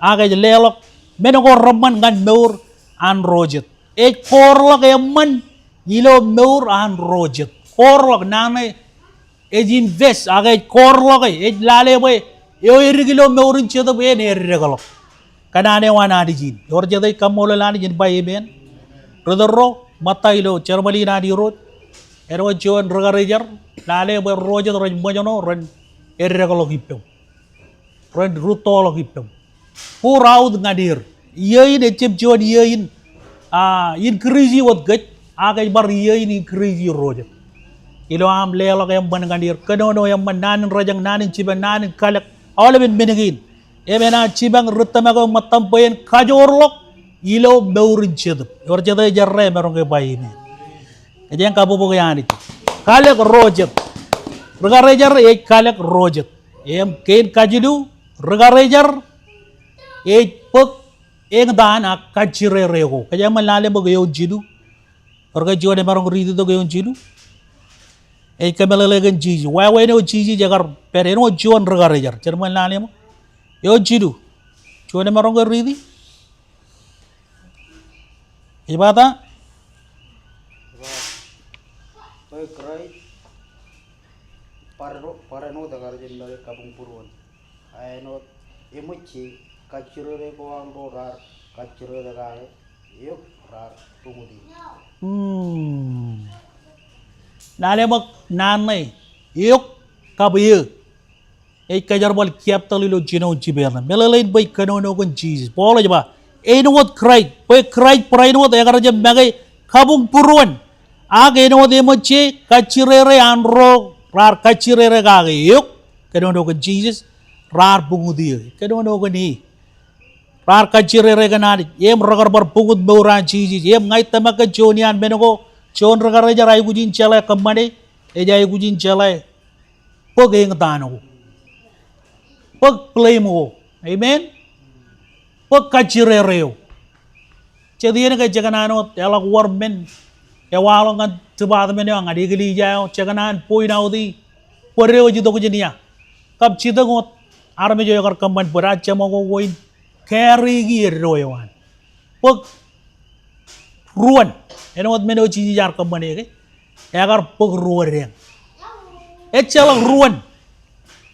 B: Agay lelok bedo ko raman ngan meur an rojet. Korlok yaman ilo meur an rojet. Korlok nane invest agay korlok lale boy yo irigilo meurin chedo be ne regalok. Kanane wana dijin. Yorjay kamola lani jin bay ben. Rodoro Matailo, Cherbalina di road, Erwa John Regarager, Lale, Roger, Mojano, run irregular run rutol hipum. Pour out Nadir, Yin a chip John Yin, increase what good, Agay Bar Yin increase your Roger. Iloam Lelo Bangandir, Kanono Yamanan, Rajang Nan, Chibanan, and Kalak, all of it Benegin. Emena Chibang Rutamago Matampoyan, Kajorlok. Ilo beurin chedep or jada jarre merong ke bayi me ejeng kabu bogyan itu kalek rojet regarejar kalek rojet kain kajidu regarejar pek dan kacire rego kaya malale bogayon jidu orga jone merong ridu to gayon jidu kamelelegan jiji wae no jiji jagar pereno jon regarejar cerman lale mo yo jidu jone merong ridi Ibata?
C: Koi krai parano dagar jendari kapung purun. Aino emuchi kacurere ko ang rar kacurere dagar yuk rar tumudi.
B: Nale mak nanai yuk kabiye. Kajar bal kiap tali lo jino jiberna. Melalain bay kanono kon Jesus. Paul aja ba? Enuot Christ, pe Christ prainot egar jam bagai kabung puruan. Ag enuot emoche kachirere anro rar kachirere gage yuk. Kedono ke Jesus rar bungudi. Kedono ke ni. Rar kachirere ganadi. Em ragar bar pungut bauran Jesus. Em ngai tamak ke jonian benogo. Jon ragar raja rai gujin chala kamane. Eja gujin chala. Pag eng tano. Pag play mo. Amen. Pag kachirereo. Jadi ini kayak jangan elak warmen. Ya walau kan cepat men yang ada geli jauh. Jangan poin audi. Poreo jitu kejadian. Kap cita ngot. Arme jauh kar kampan berat cuma kau poin. Carry gear royawan. Pag ruan. Ini ngot men uji jar kampan ya ke. Agar pag ruan yang. Celak ruan.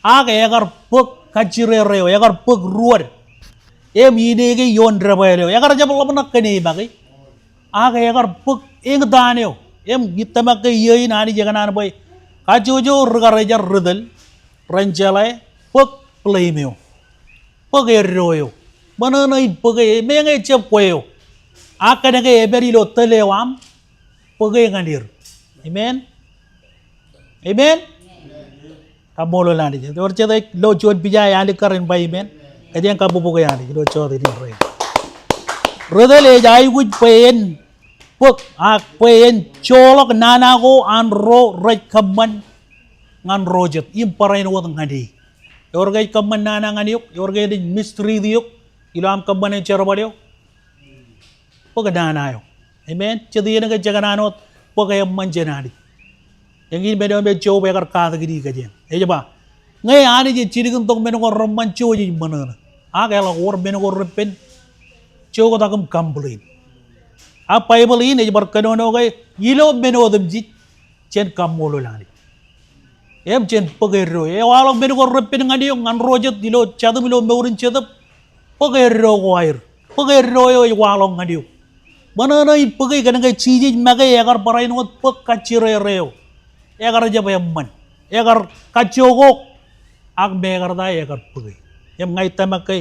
B: Aga agar pag kachirereo. Agar pag ruan. Em ini ke yon drabayo. Agar aja belum nak kene bagai. Aga agar puk ing daneo. Em kita makai yoi nani jangan anu boy. Kajojo regarejar redel. Renjalai puk playmeo. Puk eroyo. Mana nai puk mengai cep koyo. Akan ke eberi lo telewam. Puk ngadir. Amen. Amen. Kamu lo nani. Orang cakap lo cuan pijai alik karin bayi men. Kajian kamu bukan yang ini, lo coba ini rey. Redele jai kuj pen, puk ak pen colok nana ko anro rey kaman ngan rojet imparain wat ngadi. Yorgai kaman nana nganiuk, yorgai di misteri diuk, ilam kaman yang cerba diuk. Puk nana yo, amen. Jadi ini kerja kananot puk yang manjenadi. Yang ini beda beda coba agar kata gini kajian. Coba. Ngai ani je ciri kentok meno ko roman coba je mana. Aga la war meno ko repen coba takam complain. Apa yang beli ini bar kanono kai ilo meno dem jit cen kamolo lani. Em cen pagero. Walau meno ko repen ngadi yung ngan rojet ilo cadam ilo meurin cadam pagero ko air. Pagero yo walau ngadi yung. Mana na ipagai kanang kai ciji magai agar parain ngot pag kacire reo. Agar aja bayaman. Agar kacogok ag megar da agar pagai. Yang ngai tamakai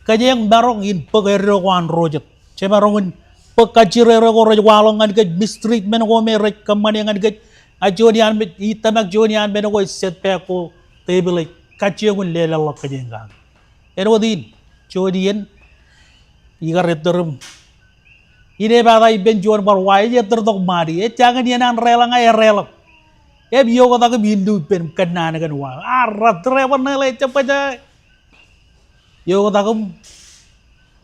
B: kaya yang barong in pagero ko an rojet. Cema rongun pagkacirero ko rojet walau ngan kai mistreat men ko merek kaman yang ngan kai ajonian met itamak jonian men ko set pe ko table kaciungun lelalak kaya yang gang. Eno din jodian igar reterum. Ini bada iben juan barwai je tertok mari. Jangan dia nan rela ngai rela. Biyo kata ke bindu pen kena kan wah. Arat rewan nilai cepat aja. Yo kata ke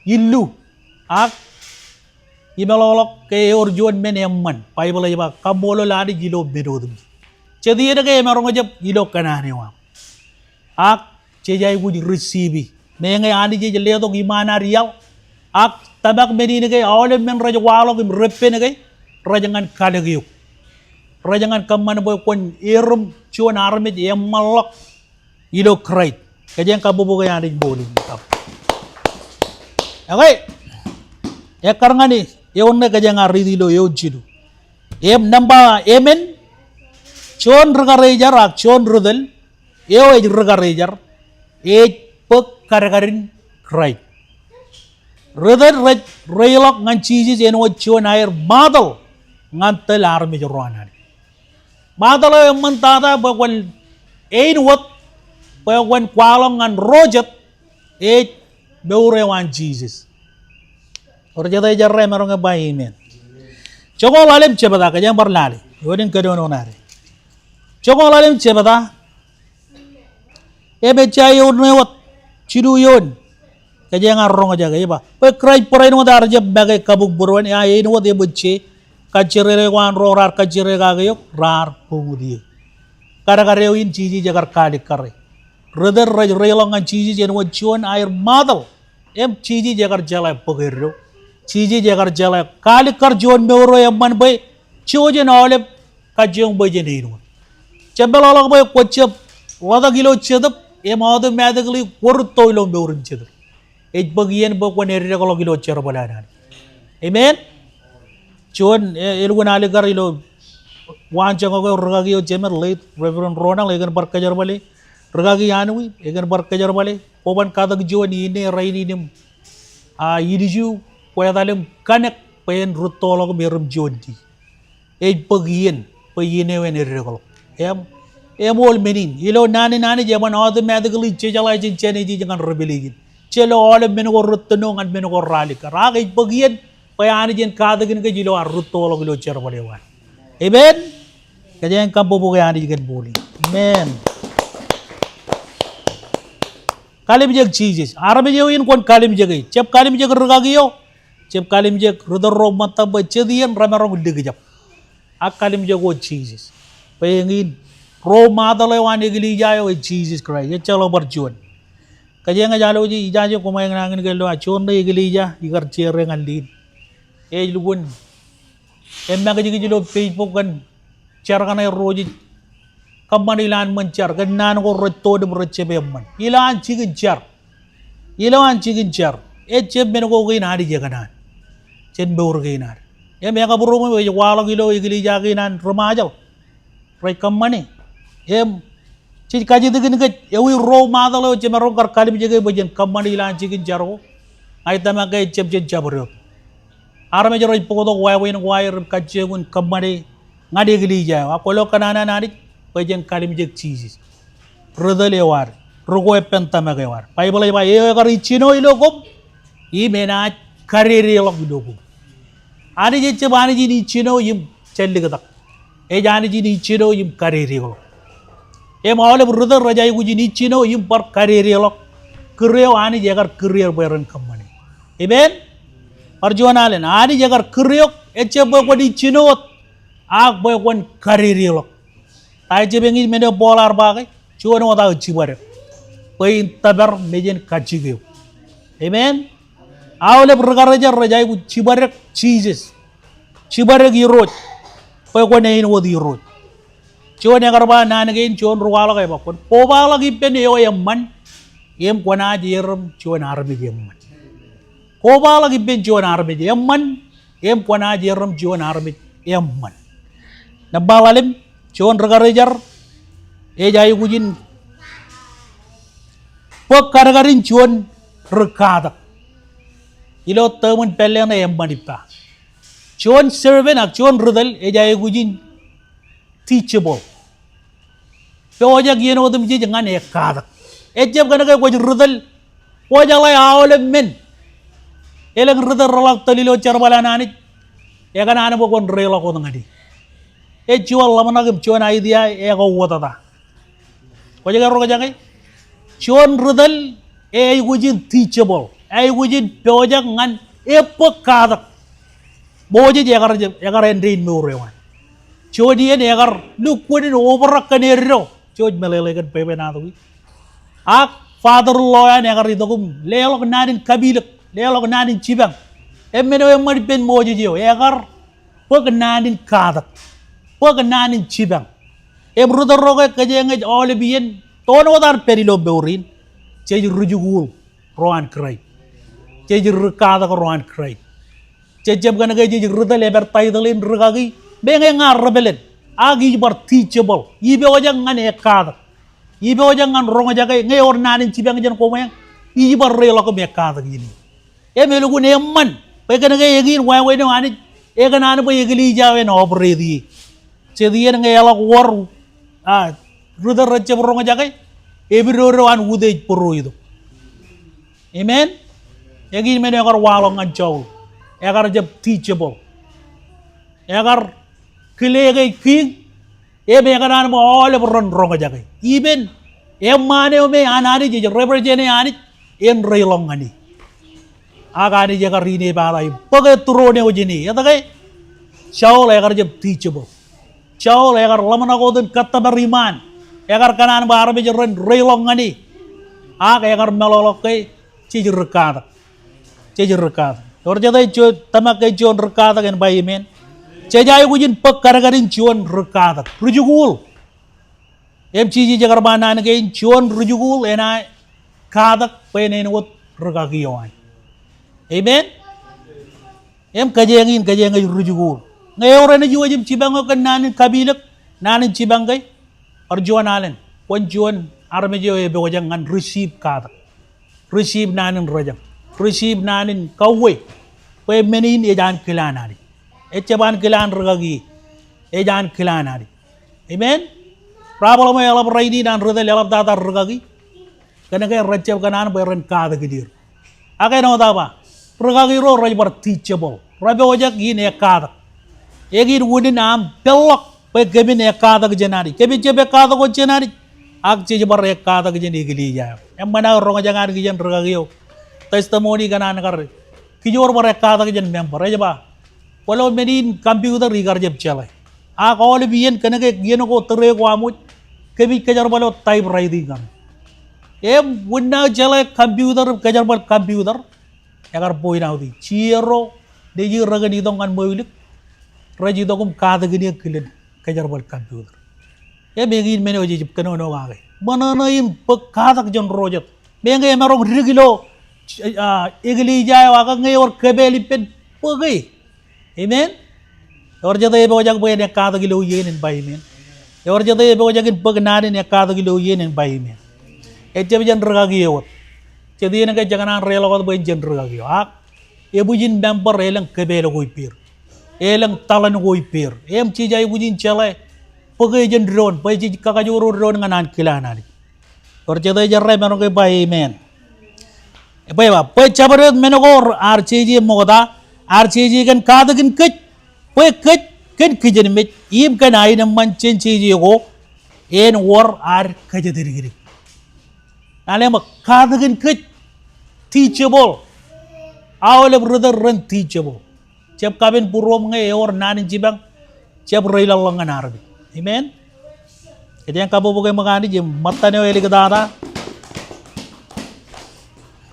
B: ilu. Ak imelolok ke orjuan men emman. Pai bola jeba kabolo lari gilo berodum. Jadi ada ke emarong aja gilo kena ne wah. Ak cejai kuji receive. Mengai andi je leo to gimana riau. Ak tabak meni ne ke awal men raja walok im repe ne ke rajangan kada giyuk. Rajangan kaman boy kon irum cuan armit yang malok ilo krait kajang kabubuga yang ada bowling tap okay ya karena ni ya onne kajang ari dilo yo jidu em namba emen cuan regarejar ak cuan rudel yo regarejar pek karakarin krait rudel reilok ngan cici jeno cuan air madal ngan tel armit jorwana Matalo yang mentata bahwa wat bahwa kualongan rojet beurewan Jesus. Orang jatuh jarre merong bayi men. Cokol alim cepata kajang berlari. Yodin kedono nari. Cokol alim cepata. Becai wat cidu yon. Kajang arong aja kaya ba. Pekrai perain wat arjab bagai kabuk buruan ya wat becai. Kacire wan rorar kacire gagayok rar pungudi. Kara-kara in cici jagar kali kare. Reder relongan cici jenwa cuan air madal. Em cici jagar jalai pagero. Cici jagar jalai kali kar juan meuro yang man bay. Cuajen oleh kajong bajen ini. Cembel olak bay kocap. Wada kilo cedap. Em ada medagli kurto ilo meurin cedap. Bagian bakwan eri kalau kilo cerbalan. Amen. Cuan ilmu naligar ilo wancang aku regagi o jemer late Reverend Ronald egan berkejar balik regagi anui egan berkejar balik poban kata juan ini rai ini Yidiju poyadalem kanek pen rutolog merum jondi. Pagien payine wen irregolo. Ol menin. Ilo nani jaman automatically chejala chene jangan rebeligin. Chelo all men go rutno and men go ralika. Raga pagien payani jen kadagin ke jilo rutolog lo cherbadewan. Amen. Kaya yang kampo po kaya ni boli. Amen. Kalim jeg cheeses. Arame je in kon kalim jeg. Cep kalim jeg ragagiyo. Cep kalim jeg rudaro mata bachedian ramarong digijap. Ak kalim jeg go cheeses. Payengin ro madale wan igili jayo Jesus Christ. Ye chalo berjuan. Kaya nga jalo ji ijaje kumain nangin gelo achon na igili ja igar chere ngaldin. Lugun. Emma kaji jilo Facebook kan car kana roji kamman ilan mencar kan nan ko retto de recebe man ilan cigin car ceb men ko gin hadi je kanan cen beur ginar me ka buru mo wala gilo igili jaginan remaja rai kammani ci kaji digin ke ewi ro madalo ce mero kar kalim jege bojen kamman ilan cigin car ko ay tama kay ceb jabro arame jaro podo way kacce gun kammani ngade gili ja akolo kanana nani pajen kalim jeg cheeses rodale war rogo epenta mege war bible ba e gar ichino ilogom I mena karere log ilogom ani je bani ji ni chino yim chelligadak e jani ji ni chino yim karere log e mawle rodal rajai guji ni chino yim par karere log kureo ani je gar kureo beran kamani amen arjuanalen ani je gar kureo eche bo di chino ak boy kon kariri lo ay je bengi mede bolar bagay ci wono wada ci bare boy tabar mejen kachige amen awle burgar jar rajay bu ci bare cheeses ci bare gi roj boy ko ne wodi roj ci wone garba nan gen ci won ruwala kay bakon po bala gi pen yo yamman yem ko na jerum ci won arbi yamman ko bala gi pen ci won arbi yamman yem ko na jerum ci won arbi yamman nabalalem cion regarajar jayu gujin pok karagarin cion rekada ilo temen pelen na yambanipa cion serven ak cion rudal jayu gujin teachable peoja gieno dum ji jangan ekada ejeb kana kay gojin rudal poja lay awlem men eleng rudal rolak talilo charbalanani kana ana bokon relo ko ngadi jual lama nagem cuan idea go wata da ko jaga roga jangai cuan rudal ay gujin teachable ay gujin peoja ngan pekada boje jagar endin murewan codi en jagar lu kunin overak kanero cod melele kan pepe na to ak father law ya jagar idogum lelok nanin kabilak lelok nanin cibang emmeno emmadi pen moje jio jagar pok nanin kadak pagnanin cibang brother roga kajenge ole bien tono wadar perilo beurin ceji rujugul roan kray ceji rekada roan kray cejeb gana ceji rudal eber taidalin regagi benge ngar rebelen agi bar teachable ibe wajang ngane kada ibe wajang ngan ronga jaga nge ornanin cibang jan ko mayang ibe bar relo ko me kada gini melugu ne man pe gana ge yegin wa no ani gana an bo yegli jawe no obredi cedian ngelak war rudar raja borong jaga ebiroroan wude poro itu amen yagi men agar walong anjau agar jab teachable agar kilege king ebe agar an mo ole boron rong jaga even mane me anani je represent ani en relong ani agani jaga rine balai page turone ojini ya tagai shaul agar jab teachable Chaul agar lamana kodun kata beriman agar kanan barbe jeron relong ngani agar melolok ke cijur rekada orjada jo tamak ke jon rekada kan bayi men cejai gujin pek karagarin jon rekada rujugul ciji jagar banan ke jon rujugul ena kadak penen wot regagiyoan amen kajengin rujugul ngayon na juwa jim cibang kan nanin kabilak nanin cibang kay arjuan alen juan arme jo ebe wajang ngan receive nanin rajang receive nanin kawe pe menin ejan kilanari echaban kilan ragagi ejan kilanari amen problem ay alap raidi dan redel alap data ragagi kana kay recep kanan bayran kada gidir akay no daba ragagi ro rajbar teachable rabe ojak gine kada egir wudin am pelok pe gemin kada genari kebi jebe kada ko genari ak chije bar kada geni gili ja em mana ronga jangan gijen ragagi yo testimony kanan kar kijor bar kada gen member aja ba walau menin computer rigar jeb chalai a kol bien kana ke gieno ko tere ko amut kebi kejar balo type raidi kan em wunna chalai computer kejar bal computer agar boy na udi chiro de ji ragani dong kan moilik raji dogum kada geni kilen kejar bal computer em egin meno ji kano no ga manana im kada jon rojat menga emarong rigilo igli jaya waga ngay or kebeli pen pagay amen or jada ebe wajag boy ne kada gilo yenen bay men or jada ebe wajag pag nani ne kada gilo yenen bay men ejje jan ragagi yot cedi ne ga janganan relo ko boy jen ragagi ak ebu jin member elang kebelo koy pir elang talan koy pir em ci jay bujin chale pagay jen drone bay ci kakajuro drone nganan kilanani or jada jarre meno koy bay men Bawa, pe cabaret menogor RCG moda RCG kan kada kan kec pe kec kan kijen met im kan aina mancen CG go en war ar kaja diri ale mak kada kan kec teachable awale brother run teachable cep kabin purom ngai or nanin jibang cep raila langan arabi amen jadi yang kabu bukai magani jem matane ele kadada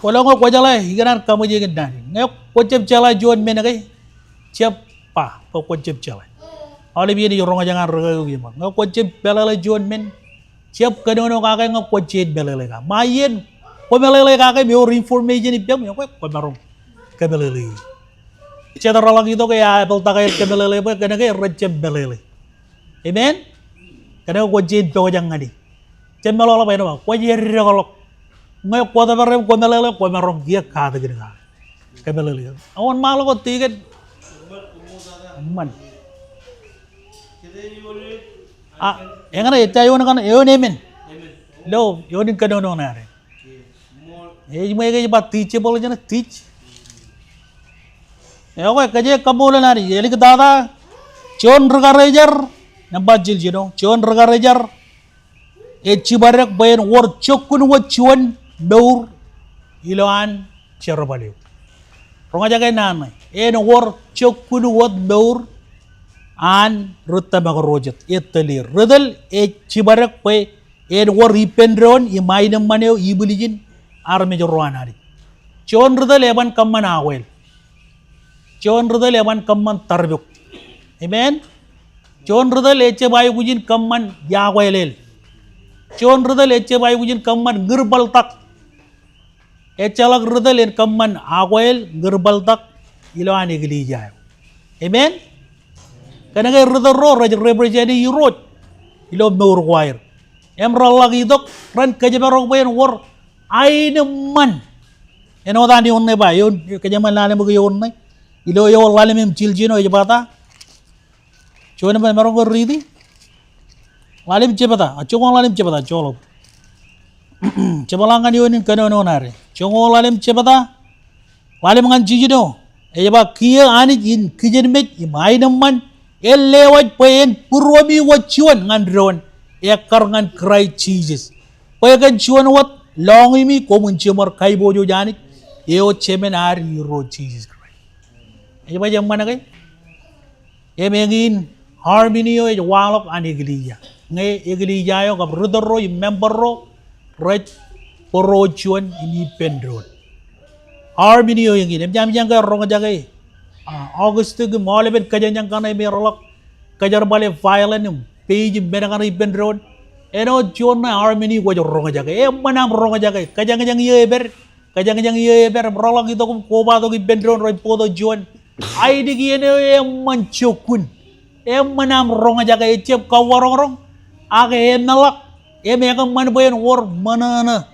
B: Kalau ngok wajah higaran kamu jadi dani. Ngok wajib jalan jual mana kay? Siapa? Kau wajib jalan. Oleh biar orang jangan ragu gimana. Ngok wajib belala jual men. Siap kadang-kadang kakak ngok wajib belala kak. Main, kau belala kakak biar information itu biar kau marong kebelala. Cara orang itu kayak Apple tak kayak kebelala, kadang kayak wajib belala. Amen. Kadang wajib bawa jangan di. Jangan malu apa itu mah. Wajib regalok. Ngay kuada barem ko melele ko marong dia kada gini ka kemelele awan malo ko tiget man engana ita yon kan yon emen lo yon kano no na re e mo ge ba teachable jana teach e ko kaje kabola na ri elik dada chon regar nambajil jino chon regar e chibarak bayan war chokun wa chuan Daur iloan cerobaliu. Ronga jaga nama. En war cokunu wat daur an rutta magarojat. Etali redal cibarak pe en war ipendron imainam maneo ibulijin arme jorwan hari. Cion redal eban kamman awel. Cion redal eban kamman tarbuk. Amen. Cion redal ece bayu kujin kamman yawelel. Cion redal ece bayu kujin kamman gerbal tak. Echalak redal en kamman agoel gerbal tak iloan igli jayo. Amen. Karena kay redal ro represent yurot ilo meur choir. Emral lagi dok ran kajabarok bayan war aineman. Eno tani onne ba yon kajaman lale mo yon nay. Ilo yo lale mem chiljino ejabata. Chone ba marong ridi. Lalim cepata, acungong lalim cepata cholo. Cebalangan yonin kano no nare. Chongo lalim cepata. Lalim ngan jijino. Ejaba kia ani in kijen met imainam elewat payen purwami wat chuan ngan drone. Ekar ngan cry cheeses. Payakan chuan wat longimi komun chemar kai bojo janik. Eo chemen ari ro cheeses cry. Ejaba jam mana kay? Emengin harmony yo walok ani iglesia. Nge iglesia yo kap rudero member ro right poro chuan ini pendron. Harmony yo yang ini. Jam ka rong jagay. August ke maleben kajang kana merolak kajar bale violent page benang pendron. Eno chuan na harmony ko rong jagay. Manam rong jagay. Kajang yeber merolak itu ko ba to pendron right poto chuan. Ai di kiene mancukun. Manam rong jagay cep kawarong ake nalak yang man boyan war manana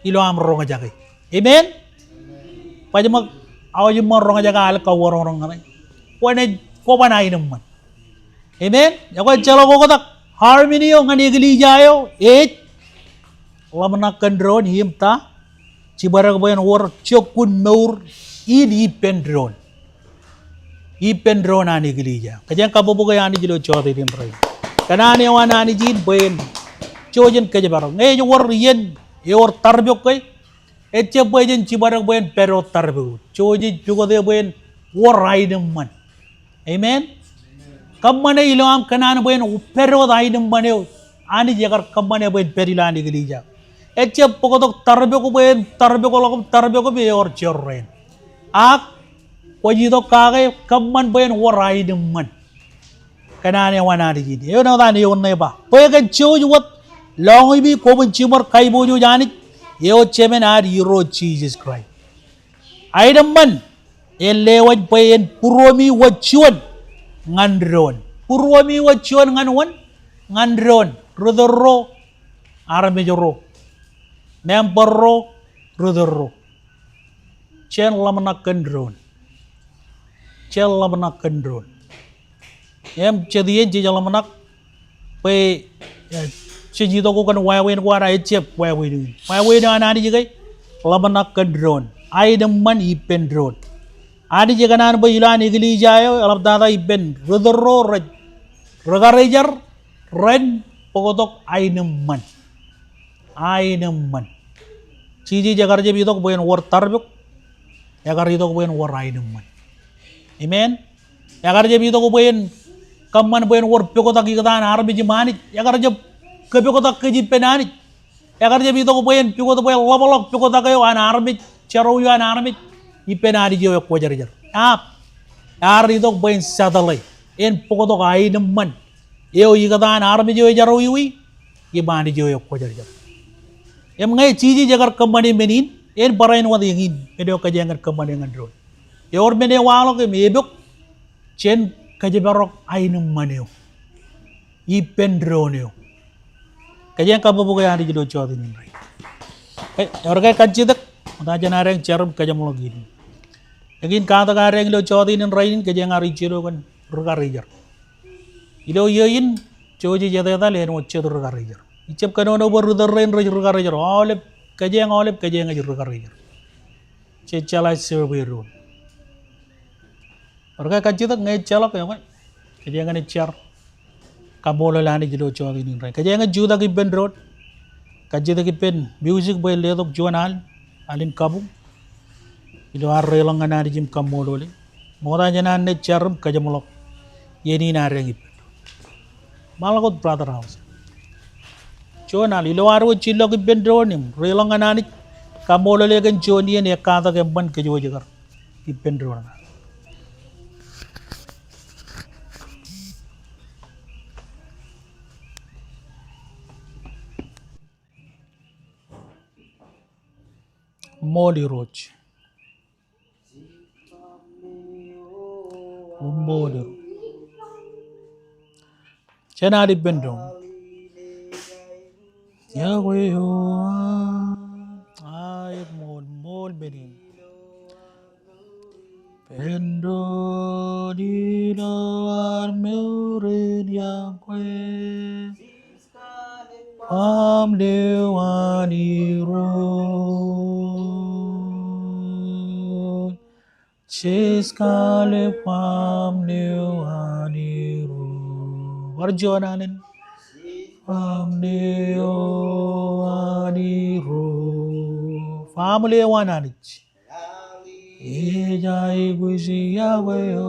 B: ilo am rong jagay. Amen. Pajamak awaj morong aja kal ka worong ngane. Wane ko banai naman. Amen. Yako chalo ko tak harmony yo ngani gili jayo lamana kandron himta cibarag bayan war chokun maur ini pendron. I pendron ani gili ja. Kajang kabubuga yani jilo chodi din ray. Kanani wana ani jin bayan chojen kajabarag. Ngay war yen yor tarbyok kay etche bayan cibarag bayan pero tarbyo. Choji juga de bayan war man. Amen. Kammane ilam kanana bayan pero man yo. Ani jagar kammane bayan perilani gili ja. Etche pokotok tarbyo ko bayan tarbyo ko be yor chorren. Ak wajito kagay kamman bayan war man. Kanane wana di jini. Yo na tani yon na ba. Pwede choji wat long ibi ko ban chimar kai bojo janit. Yo chemen ad hero Jesus Christ. Aidam man elewaj bayan puromi wachuan ngandron. Puromi wachuan ngandron. Rudero armejoro. Memperro rudero. Chen lamana kendron. Chen lamana kendron. Em chediyen ji lamana pe chejito ko kan wawen ko ara echep wawen anani jigai lamana kendron. Aidam man ipendron. Adi jaganan ba ilan igili jayo alap dada iben rudero regarejar ren pokotok ainam man. Ciji jagar je bitok boyen war tarbuk jagar bitok boyen war ainam man. Amen. Jagar je bitok boyen kamman boyen war pokotak ikatan arbi jimani jagar je ke pokotak ke jipenani jagar je bitok boyen pokotak boyen labalok pokotak yo an arbi charo yo an arbi ipenari je ko jar ap ar bitok boyen sadalai en pokotak ainam man yo ikatan arbi je jaro yui ibani je ko jar em ngai ciji jagar kembali menin en barain wadi ingin medio kajangan kembali ngandron yor mene walo ke mebok chen kajabarok ainum maneo I pendroneo kajang kabubuga yani jido chodi nin rai yor kai kajidak mata janareng charum kajam logi Lagin kata kareng lo chodi nin rai nin kajang ari chiro kan rugarijar ilo yoyin choji jada len wacce rugarijar Icap kano ber ruderen rugarijar olep kajang rugarijar cecala serberon Orga kajitak ngai celok ya kan kajang ni char kabola lani jido chodi nin rai kajang juda ki ben road kajida ki pen music boy ledok juanal alin kabu ilo arrelang anari jim kamolole moda janan ne charum kajamolok yeni na rengi malakot brother house Chonal ilo arwo chilo ki ben ronim relang anani kamolole kan choni ne kata ke ban ke jo jagar ki ben ron Moli Roach. Moli. Chanadi Bendong. Yahweh, I mol benin. Pendo di luar murid Yahweh. Am lewani road. Ciskale pam lewani road. Warjonanen. Pam lewani road. Pam lewananich. Ejai gusi Yahweh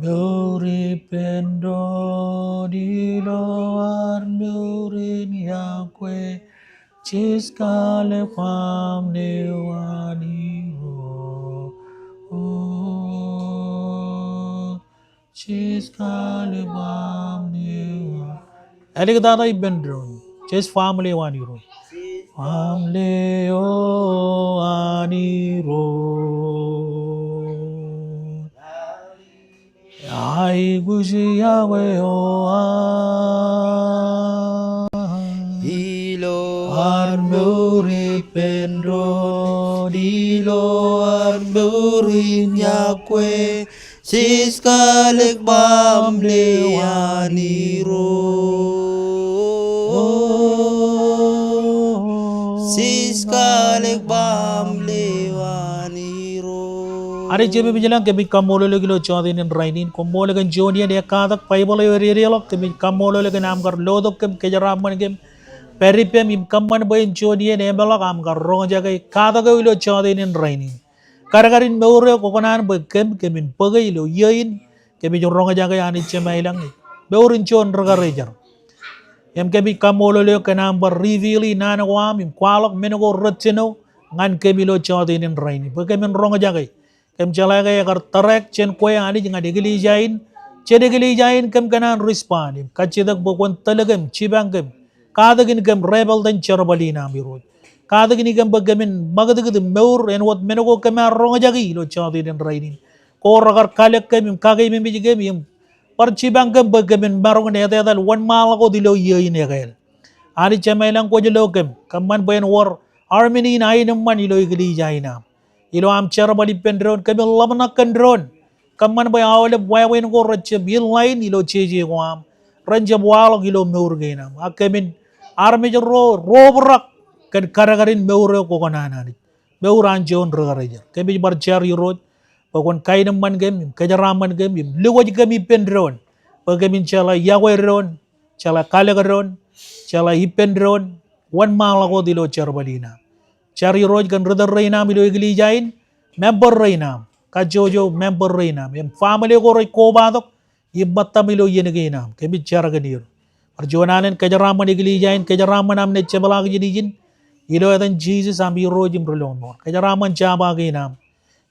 B: Muri pendo di luar murid Yahweh Ciskale pam lewani Ciskale pam lewani Adik tata ibendron Cis pam lewani ro Pam lewani ro Ai gusi Yahweh Ilo armo
C: kwe siskalik bamle aniro siskalik bamle aniro
B: Ari jebe bijalang kami kamolo lagi lo chawdin in rainin kamolo kan jonian ya kadak paibolo yorielo kami kamolo lagi nam kar lodok kem kejaramman kem peripem im kamman boyen jonian embelok am kar rong jagai kadak lo chawdin in rainin karagarin meure kokonan be kem kemin pagai lo yain kami jorong jagai ani chemailang beurin chon ragarejar em kami kamolo lo kanam bar reveali nana wam im kwalok menego rotcheno ngan kami lo chawdin in rainin be kemin rong jagai kem chala gaya agar terek chen kue ani jangan digili jain kem kanan respond kacidak bokon telegem cibang kem kadagin kem rebel dan cerbalina birut kadagin kem bagamin magadagid meur en wat menego kem arong jagi lo chawdi den rainin ko ragar kalek kem kagay mimi kem yim par cibang kem bagamin marong ne dal wan mal ko dilo yain yagal ani chamailang ko jelo kem kaman bayan war armini na inam man ilo igili jaina ilo am cara bali pendron kami lamna kendron kaman bay awale wayawen ko racha bil lain ilo cheje ko am ranja walo ilo meur gena akamin arme ro robrak kan karagarin meur ko kanana ni meur anjon ragareja kami bar char yurot pokon kainam man gem kajaraman gem liwaj kami pendron pagamin chala yawe ron chala kalagaron chala ipendron wan malako dilo charbalina Cari roj kan redar reina milo igli jain member reina kajojo member reina em family ko roj ko batok ibatta milo yenegena kemi cara ganir perjuangan kejaraman igli jain kejaraman amne cebala jidijin ilo atan Jesus ambi roj imbrolon kejaraman jaba gena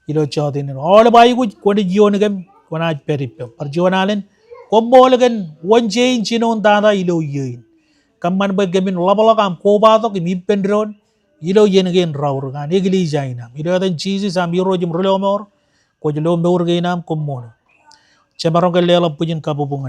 B: ilo chodin all bai ku kodi jion gem kona perip perjuangan kombol gan wonje chinon dada ilo yin kamman bagamin labalak am ko batok imi pendron ilo yen gen raur kan igli jaina ilo dan Jesus am iro jum rolomor ko jelo meur genam kommono cemarong lela pujin kabubungan